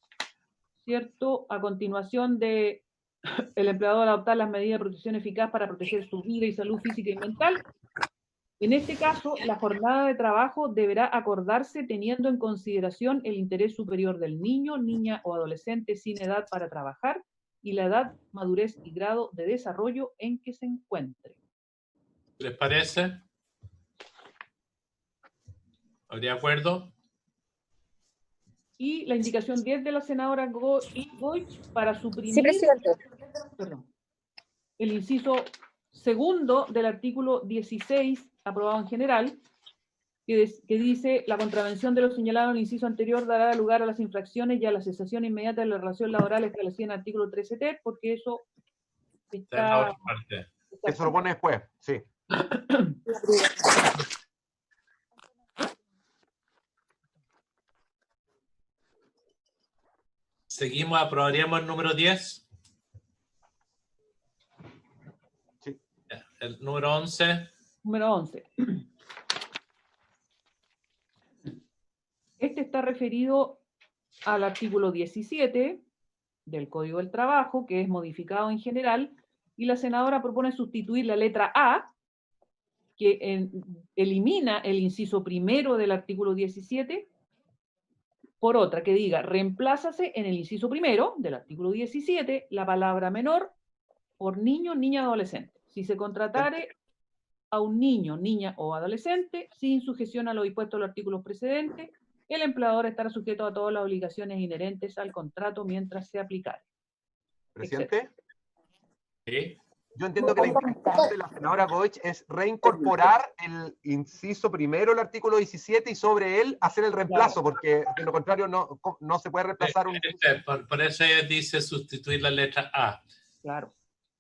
¿cierto? A continuación de el empleador adoptar las medidas de protección eficaz para proteger su vida y salud física y mental. En este caso, la jornada de trabajo deberá acordarse teniendo en consideración el interés superior del niño, niña o adolescente sin edad para trabajar y la edad, madurez y grado de desarrollo en que se encuentre. ¿Les parece? ¿Habría acuerdo? Y la indicación 10 de la senadora Goich para suprimir Sí, presidente. el inciso segundo del artículo 16, aprobado en general, que dice: la contravención de lo señalado en el inciso anterior dará lugar a las infracciones y a la cesación inmediata de la relación laboral establecida en el artículo 13T, porque eso Está en la otra parte. Eso lo pone después, sí. Seguimos, aprobaríamos el número 10. Sí. El número 11. Número 11. Este está referido al artículo 17 del Código del Trabajo, que es modificado en general, y la senadora propone sustituir la letra A, que elimina el inciso primero del artículo 17, por otra que diga: reemplázase en el inciso primero del artículo 17 la palabra menor por niño, niña, adolescente. Si se contratare a un niño, niña o adolescente sin sujeción a lo dispuesto en los artículos precedentes, el empleador estará sujeto a todas las obligaciones inherentes al contrato mientras se aplicare. Presidente. Sí. Yo entiendo que la intención de la senadora Goich es reincorporar el inciso primero del artículo 17 y sobre él hacer el reemplazo, porque de lo contrario no se puede reemplazar un... Por eso ella dice sustituir la letra A. Claro.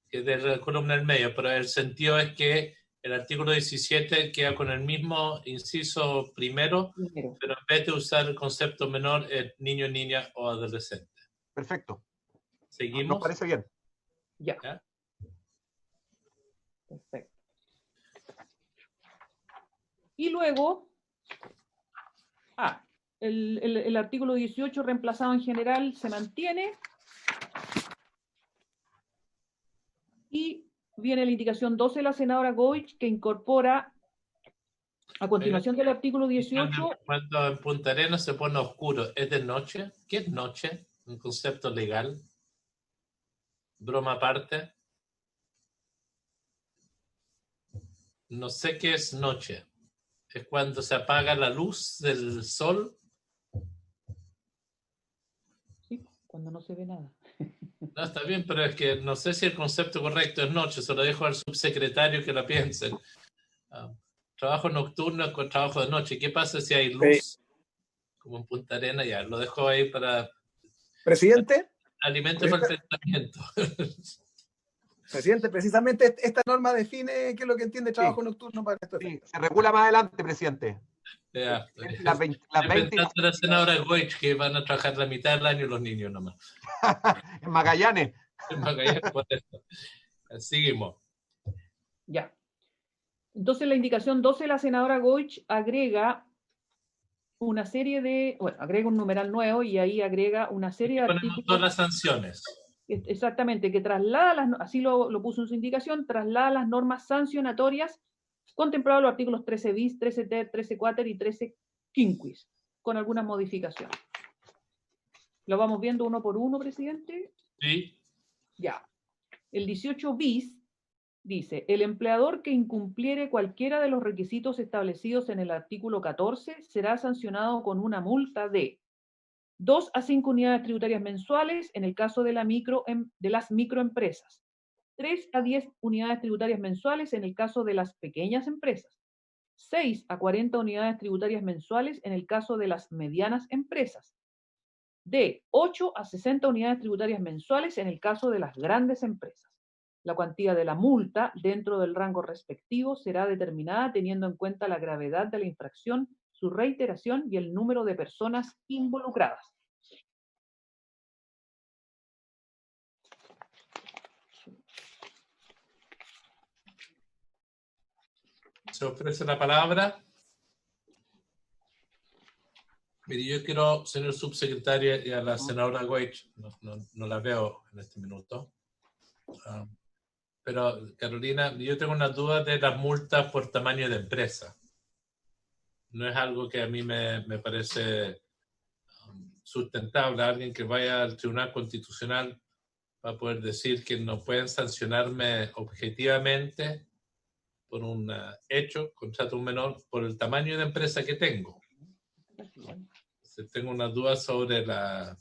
Que es de la columna del medio, pero el sentido es que el artículo 17 queda con el mismo inciso primero, pero en vez de usar el concepto menor, es niño, niña o adolescente. Perfecto. ¿Seguimos? Nos parece bien. Ya. ¿Ya? Perfecto. Y luego, el artículo 18 reemplazado en general se mantiene. Y viene la indicación 12 de la senadora Goich, que incorpora, a continuación del artículo 18... Cuando en Punta Arenas se pone oscuro, ¿es de noche? ¿Qué es noche? Un concepto legal. Broma aparte. No sé qué es noche. ¿Es cuando se apaga la luz del sol? Sí, cuando no se ve nada. No, está bien, pero es que no sé si el concepto correcto es noche. Se lo dejo al subsecretario que la piensen. Trabajo nocturno con trabajo de noche. ¿Qué pasa si hay luz? Sí. Como en Punta Arenas, ya. Lo dejo ahí para... Presidente. Alimento para el pensamiento. Presidente, precisamente esta norma define qué es lo que entiende trabajo nocturno para esto. Sí, se regula más adelante, presidente. Ya. Las 20 la senadora Goich que van a trabajar la mitad del año los niños nomás. En Magallanes. En Magallanes, por esto. Seguimos. Ya. Entonces la indicación 12 de la senadora Goich agrega una serie de... Bueno, agrega un numeral nuevo y ahí agrega una serie de artículos... Todas las sanciones. Exactamente, que traslada, así lo puso en su indicación, traslada las normas sancionatorias contempladas en los artículos 13 bis, 13 ter, 13 quater y 13 quinquis, con algunas modificaciones. ¿Lo vamos viendo uno por uno, presidente? Sí. Ya. El 18 bis dice: el empleador que incumpliere cualquiera de los requisitos establecidos en el artículo 14 será sancionado con una multa de 2 a 5 unidades tributarias mensuales en el caso de las microempresas, 3 a 10 unidades tributarias mensuales en el caso de las pequeñas empresas, 6 a 40 unidades tributarias mensuales en el caso de las medianas empresas, de 8 a 60 unidades tributarias mensuales en el caso de las grandes empresas. La cuantía de la multa dentro del rango respectivo será determinada teniendo en cuenta la gravedad de la infracción, su reiteración y el número de personas involucradas. Se ofrece la palabra. Mire, yo quiero, señor subsecretario, y a la senadora Goich, no la veo en este minuto. Pero, Carolina, yo tengo una duda de las multas por tamaño de empresa. No es algo que a mí me parece sustentable. Alguien que vaya al Tribunal Constitucional va a poder decir que no pueden sancionarme objetivamente por un hecho, contrato un menor, por el tamaño de empresa que tengo. Tengo una duda sobre el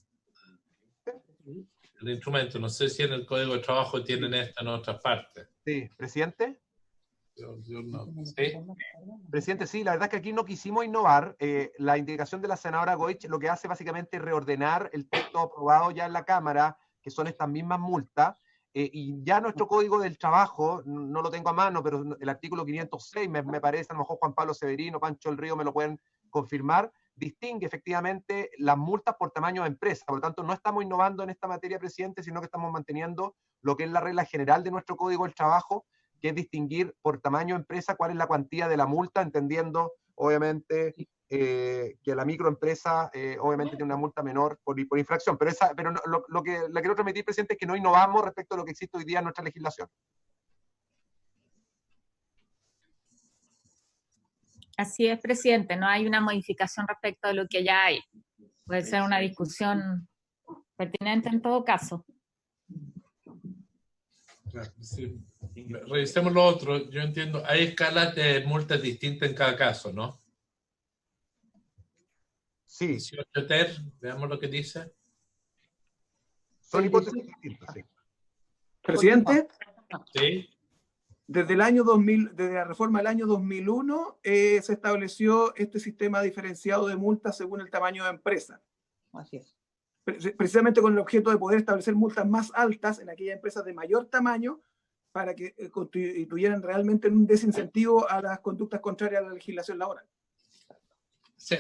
instrumento. No sé si en el Código de Trabajo tienen esto en otras partes. Sí, presidente. Yo no. ¿Sí? Presidente, sí, la verdad es que aquí no quisimos innovar. La indicación de la senadora Goich lo que hace básicamente es reordenar el texto aprobado ya en la Cámara, que son estas mismas multas, y ya nuestro Código del Trabajo, no lo tengo a mano, pero el artículo 506, me parece, a lo mejor Juan Pablo Severino, Pancho del Río me lo pueden confirmar, distingue efectivamente las multas por tamaño de empresa. Por lo tanto, no estamos innovando en esta materia, presidente, sino que estamos manteniendo lo que es la regla general de nuestro Código del Trabajo, que es distinguir por tamaño de empresa cuál es la cuantía de la multa, entendiendo, obviamente, que la microempresa, obviamente, tiene una multa menor por infracción. Pero lo que le quiero transmitir, presidente, es que no innovamos respecto a lo que existe hoy día en nuestra legislación. Así es, presidente, no hay una modificación respecto a lo que ya hay. Puede ser una discusión pertinente en todo caso. Sí. Revisemos lo otro. Yo entiendo, hay escalas de multas distintas en cada caso, ¿no? Sí. 18 TER, veamos lo que dice. Son hipótesis distintas, sí. Presidente, Sí. desde la reforma del año 2001 se estableció este sistema diferenciado de multas según el tamaño de empresa. Así es. Precisamente con el objeto de poder establecer multas más altas en aquellas empresas de mayor tamaño para que constituyeran realmente un desincentivo a las conductas contrarias a la legislación laboral. Sí,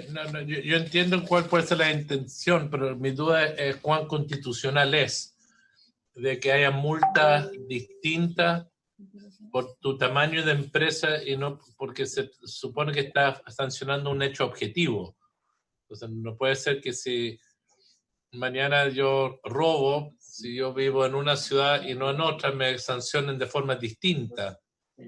yo entiendo cuál puede ser la intención, pero mi duda es cuán constitucional es de que haya multas distintas por tu tamaño de empresa y no porque se supone que está sancionando un hecho objetivo. Entonces, no puede ser que si mañana yo robo, si yo vivo en una ciudad y no en otra, me sancionen de forma distinta,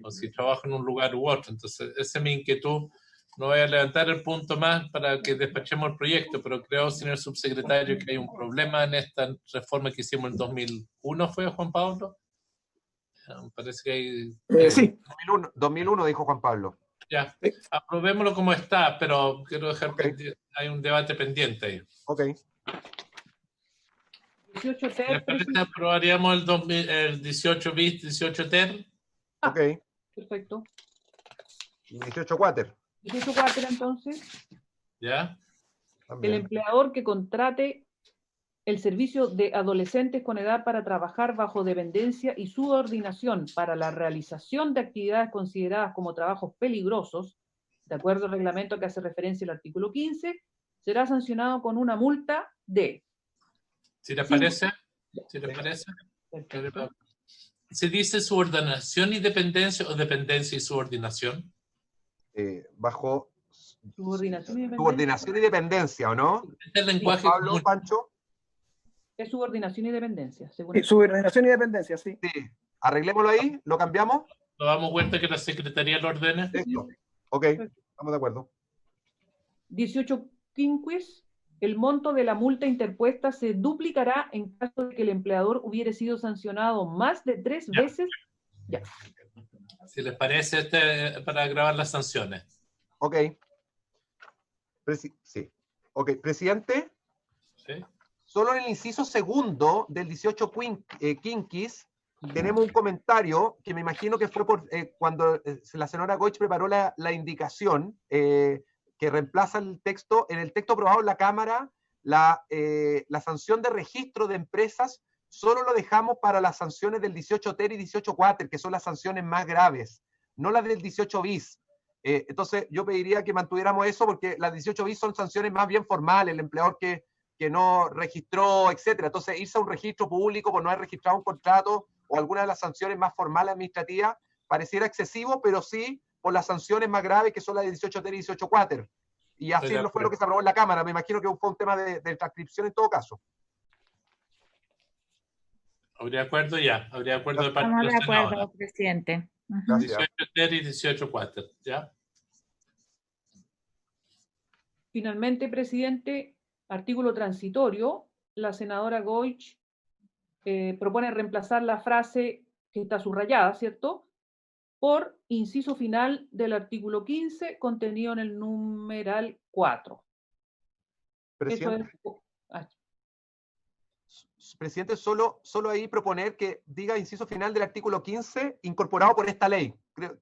o si trabajo en un lugar u otro. Entonces, esa es mi inquietud. No voy a levantar el punto más para que despachemos el proyecto, pero creo, señor subsecretario, que hay un problema en esta reforma que hicimos en 2001, ¿fue, Juan Pablo? Parece que hay... Sí. 2001 dijo Juan Pablo. Ya, aprobémoslo como está, pero quiero dejar hay un debate pendiente ahí. Ok. 18 TER. ¿Aprobaríamos el 18 bis, 18 TER? Ok. Perfecto. 18 cuáter. 18 cuáter, entonces. ¿Ya? También. El empleador que contrate el servicio de adolescentes con edad para trabajar bajo dependencia y subordinación para la realización de actividades consideradas como trabajos peligrosos, de acuerdo al reglamento que hace referencia el artículo 15, será sancionado con una multa de... ¿Si le parece? ¿Si le parece? ¿Se dice subordinación y dependencia o dependencia y subordinación? Bajo Subordinación y dependencia. subordinación y dependencia, ¿o no? Este es el lenguaje Pablo, común. Pancho. Es subordinación y dependencia, según Sí, subordinación y dependencia, sí. Sí. Arreglémoslo ahí, lo cambiamos. ¿Nos damos cuenta que la Secretaría lo ordena? Listo. Ok, estamos de acuerdo. 18 quinquis, el monto de la multa interpuesta se duplicará en caso de que el empleador hubiere sido sancionado más de 3 veces. Ya. Si les parece, para grabar las sanciones. Ok. Sí. Ok, presidente. ¿Sí? Solo en el inciso segundo del 18 quinquis tenemos un comentario que me imagino que fue cuando la señora Goich preparó la indicación que reemplaza el texto. En el texto aprobado en la Cámara, la sanción de registro de empresas solo lo dejamos para las sanciones del 18 ter y 18 quater, que son las sanciones más graves, no las del 18 bis. Entonces yo pediría que mantuviéramos eso, porque las 18 bis son sanciones más bien formales, el empleador que no registró, etcétera. Entonces irse a un registro público por no haber registrado un contrato o alguna de las sanciones más formales administrativas pareciera excesivo, pero sí por las sanciones más graves, que son las de 18 ter y 18 quater. Y así no fue lo que se aprobó en la Cámara. Me imagino que fue un tema de transcripción en todo caso. ¿Habría acuerdo? Ya. ¿Habría acuerdo de parte Estamos de de la acuerdo, senadora? presidente. Gracias. 18 ter y 18 quater, ¿ya? Finalmente, presidente, artículo transitorio, la senadora Goich propone reemplazar la frase que está subrayada, ¿cierto?, por inciso final del artículo 15, contenido en el numeral 4. Presidente, Eso es... presidente, solo ahí proponer que diga inciso final del artículo 15 incorporado por esta ley,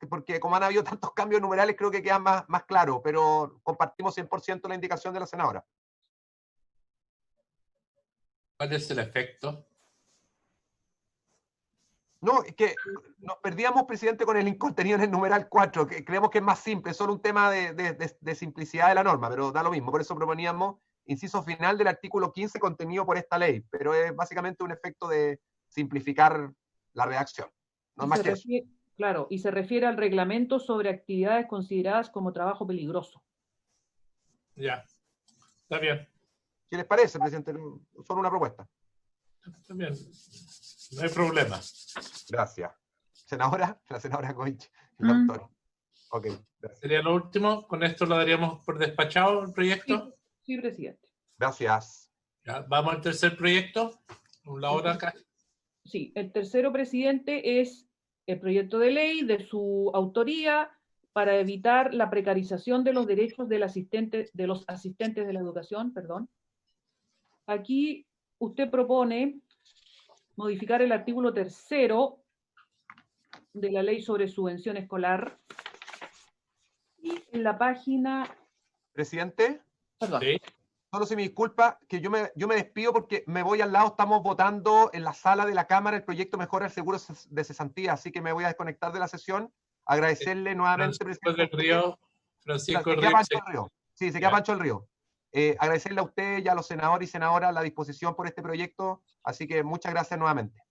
porque como han habido tantos cambios numerales creo que queda más claro, pero compartimos 100% la indicación de la senadora. ¿Cuál es el efecto? No, es que nos perdíamos, presidente, con el contenido en el numeral 4, que creemos que es más simple, es solo un tema de simplicidad de la norma, pero da lo mismo. Por eso proponíamos inciso final del artículo 15 contenido por esta ley, pero es básicamente un efecto de simplificar la redacción. No es más que eso. Claro, y se refiere al reglamento sobre actividades consideradas como trabajo peligroso. Ya. Está bien. ¿Qué les parece, presidente? Solo una propuesta. Está bien. No hay problema. Gracias. Senadora, la senadora Goich, el doctor. Ok, gracias. Sería lo último. Con esto lo daríamos por despachado el proyecto. Sí, presidente. Gracias. Ya, vamos al tercer proyecto. La hora acá. Sí, el tercero, presidente, es el proyecto de ley de su autoría para evitar la precarización de los derechos de los asistentes de la educación, perdón. Aquí usted propone modificar el artículo 3º de la ley sobre subvención escolar. Y en la página... Presidente. Perdón. Sí. Solo se me disculpa que yo me despido porque me voy al lado, estamos votando en la sala de la Cámara el proyecto Mejora el Seguro de Cesantía, así que me voy a desconectar de la sesión. Agradecerle nuevamente, presidente. Francisco Se del queda Río. Pancho del Río. Sí, se queda Pancho del Río. Agradecerle a usted y a los senadores y senadoras la disposición por este proyecto, así que muchas gracias nuevamente.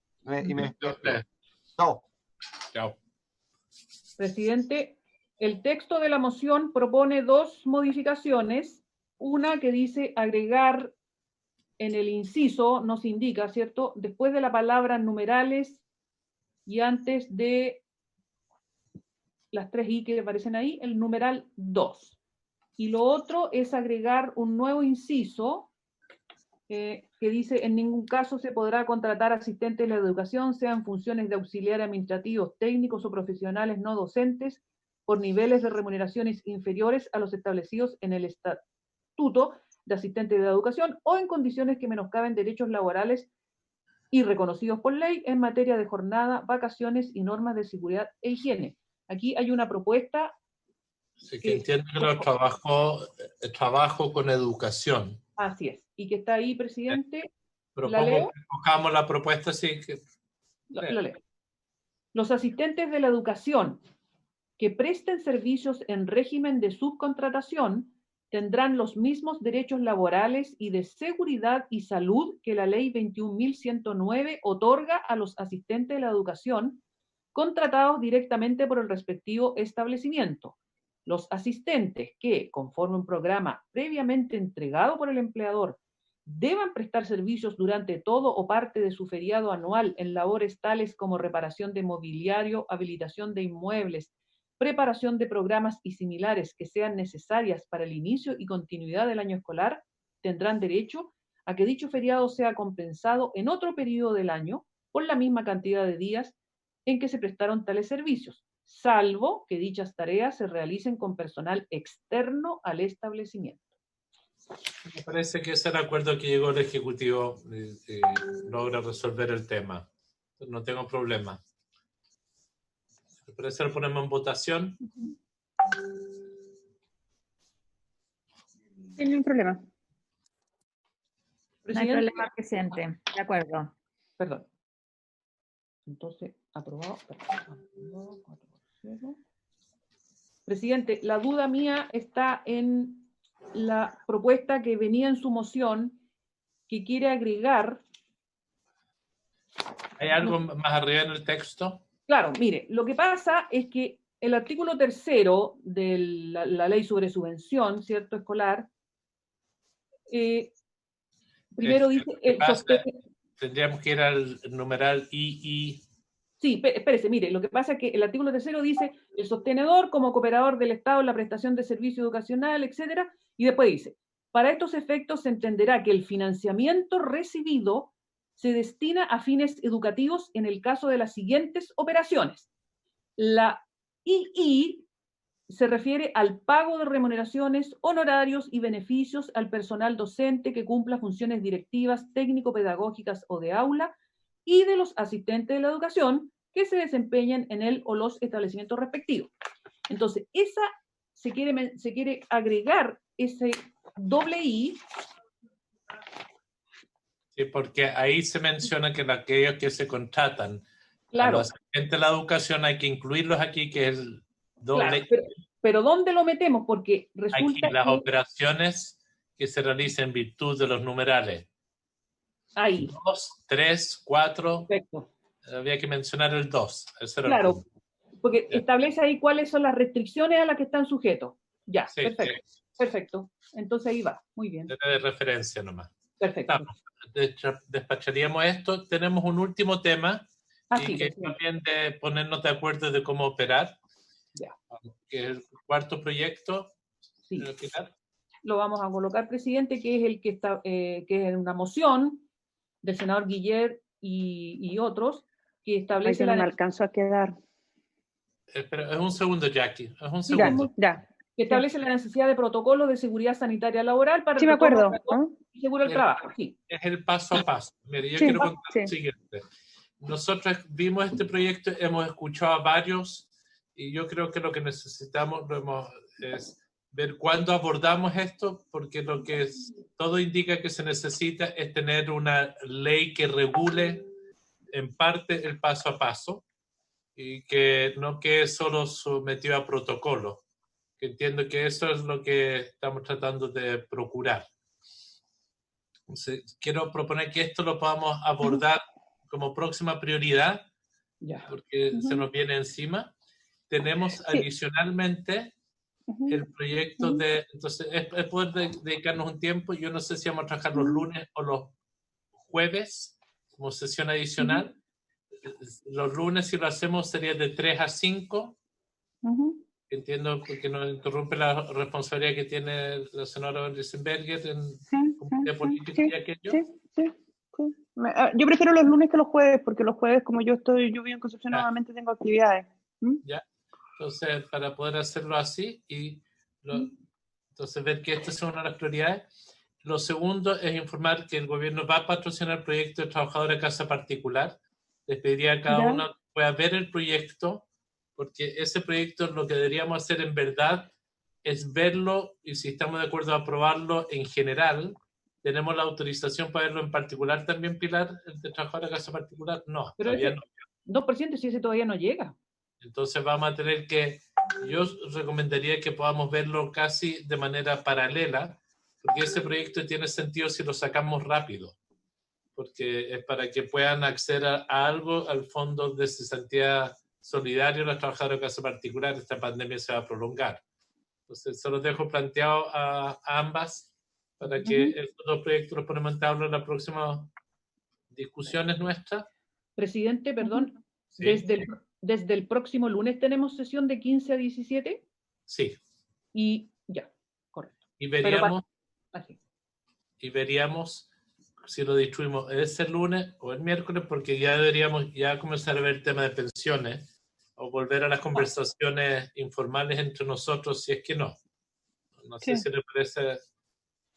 Chao. Chao. Presidente, el texto de la moción propone dos modificaciones. Una que dice agregar en el inciso, nos indica, ¿cierto?, después de la palabra numerales y antes de las 3 i que aparecen ahí, el numeral 2. Y lo otro es agregar un nuevo inciso que dice, en ningún caso se podrá contratar asistentes de la educación, sean funciones de auxiliar administrativos, técnicos o profesionales no docentes, por niveles de remuneraciones inferiores a los establecidos en el Estatuto de Asistentes de la Educación o en condiciones que menoscaben derechos laborales y reconocidos por ley en materia de jornada, vacaciones y normas de seguridad e higiene. Aquí hay una propuesta. Sí, que entiendo que los trabajo con educación. Así es. Y que está ahí, presidente. Propongo que cojamos la propuesta, sí. La leo. Los asistentes de la educación que presten servicios en régimen de subcontratación tendrán los mismos derechos laborales y de seguridad y salud que la ley 21.109 otorga a los asistentes de la educación contratados directamente por el respectivo establecimiento. Los asistentes que, conforme un programa previamente entregado por el empleador, deban prestar servicios durante todo o parte de su feriado anual en labores tales como reparación de mobiliario, habilitación de inmuebles, preparación de programas y similares que sean necesarias para el inicio y continuidad del año escolar, tendrán derecho a que dicho feriado sea compensado en otro periodo del año por la misma cantidad de días en que se prestaron tales servicios, salvo que dichas tareas se realicen con personal externo al establecimiento. Me parece que ese acuerdo que llegó el Ejecutivo logra resolver el tema. No tengo problema. ¿Me parece? Lo ponemos en votación. No hay problema. No hay problema, presidente. De acuerdo. Perdón. Entonces, aprobado. Aprobado, 4-0. Presidente, la duda mía está en la propuesta que venía en su moción, que quiere agregar. ¿Hay algo más arriba en el texto? Claro, mire, lo que pasa es que el artículo 3º de la ley sobre subvención, ¿cierto?, escolar, primero dice... Tendríamos que ir al numeral II. Sí, espérese, mire, lo que pasa es que el artículo 3º dice el sostenedor como cooperador del Estado en la prestación de servicio educacional, etcétera, y después dice, para estos efectos se entenderá que el financiamiento recibido se destina a fines educativos en el caso de las siguientes operaciones. La II se refiere al pago de remuneraciones, honorarios y beneficios al personal docente que cumpla funciones directivas, técnico-pedagógicas o de aula, y de los asistentes de la educación que se desempeñan en el o los establecimientos respectivos. Entonces, se quiere agregar ese doble I. Sí, porque ahí se menciona que aquellos que se contratan Claro. a los asistentes de la educación hay que incluirlos aquí, que es el doble. Claro, pero ¿dónde lo metemos? Porque resulta aquí las que... operaciones que se realizan en virtud de los numerales. Ahí. 2, 3, 4. Perfecto. Había que mencionar el 2. Claro, porque establece ahí cuáles son las restricciones a las que están sujetos. Ya, sí, perfecto. Sí. Perfecto. Entonces ahí va. Muy bien. De referencia nomás. Perfecto. Despacharíamos esto. Tenemos un último tema. Así y que también de ponernos de acuerdo de cómo operar. Ya. Que es el cuarto proyecto. Sí. Lo vamos a colocar, presidente, que es el que está, que es una moción del senador Guillet y otros, que establece... no me alcanzo a quedar. Pero es un segundo, Jackie. Es un segundo. Ya. Que establece la necesidad de protocolos de seguridad sanitaria laboral para sí, me acuerdo. y seguro el trabajo. Sí. Es el paso a paso. Mire, yo quiero contar lo siguiente. Nosotros vimos este proyecto, hemos escuchado a varios, y yo creo que lo que necesitamos es ver cuándo abordamos esto, porque todo indica que se necesita es tener una ley que regule en parte el paso a paso y que no quede solo sometido a protocolo. Que entiendo que eso es lo que estamos tratando de procurar. Entonces, quiero proponer que esto lo podamos abordar como próxima prioridad, porque se nos viene encima. Tenemos adicionalmente el proyecto de... Entonces, es poder dedicarnos un tiempo. Yo no sé si vamos a trabajar los lunes o los jueves como sesión adicional. Los lunes, si lo hacemos, sería de 3 a 5. Entiendo porque nos interrumpe la responsabilidad que tiene la senadora Risenberger en Comité Político y aquello. Sí. Yo prefiero los lunes que los jueves, porque los jueves, como yo vivo en Concepción, nuevamente tengo actividades. Ya. Entonces, para poder hacerlo así entonces ver que esta es una de las prioridades. Lo segundo es informar que el gobierno va a patrocinar el proyecto de trabajadores de casa particular. Les pediría a cada uno que pueda ver el proyecto, porque ese proyecto lo que deberíamos hacer en verdad es verlo y si estamos de acuerdo a aprobarlo en general. ¿Tenemos la autorización para verlo en particular también, Pilar, el de trabajadores de casa particular? No, pero todavía no. 2% si ese todavía no llega. Entonces vamos a tener que, yo recomendaría que podamos verlo casi de manera paralela, porque ese proyecto tiene sentido si lo sacamos rápido, porque es para que puedan acceder a algo, al fondo de cesantía solidario de los trabajadores de casa particular. Esta pandemia se va a prolongar. Entonces, se los dejo planteado a ambas para que estos dos proyectos los ponemos en tabla en las próximas discusiones nuestras. Presidente, perdón, sí. Desde el próximo lunes tenemos sesión de 15 a 17. Sí. Y ya, correcto. Y veríamos si lo distribuimos ese lunes o el miércoles, porque ya deberíamos comenzar a ver el tema de pensiones o volver a las conversaciones informales entre nosotros, si es que no. No sé si le parece...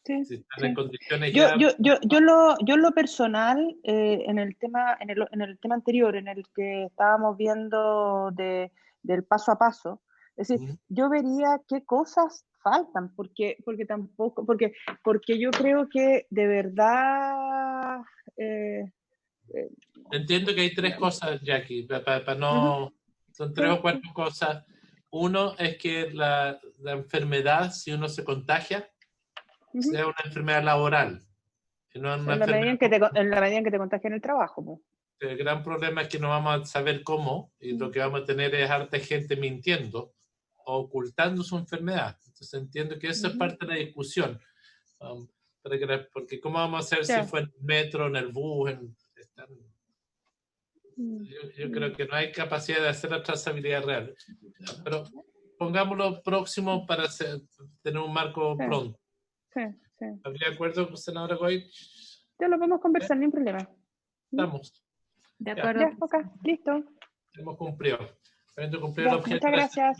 Si están en condiciones yo en lo personal, en el tema anterior, en el que estábamos viendo del paso a paso, es decir, yo vería qué cosas faltan, porque tampoco, porque yo creo que de verdad Entiendo que hay tres cosas, Jackie, para no... Son tres o cuatro cosas. Uno es que la enfermedad, si uno se contagia, sea una enfermedad laboral. No una en la medida en que te contagias en el trabajo. Pues. El gran problema es que no vamos a saber cómo, y lo que vamos a tener es harta gente mintiendo o ocultando su enfermedad. Entonces entiendo que eso es parte de la discusión. Porque ¿cómo vamos a hacer si fue en el metro, en el bus? Yo creo que no hay capacidad de hacer la trazabilidad real. Pero pongámoslo próximo para tener un marco pronto. Sí. ¿Habría de acuerdo, senadora Goy? Ya lo podemos conversar, ni un problema. Estamos. De acuerdo. Ya, ok, listo. Hemos cumplido. Habiendo cumplido Ya, el objeto muchas gracias.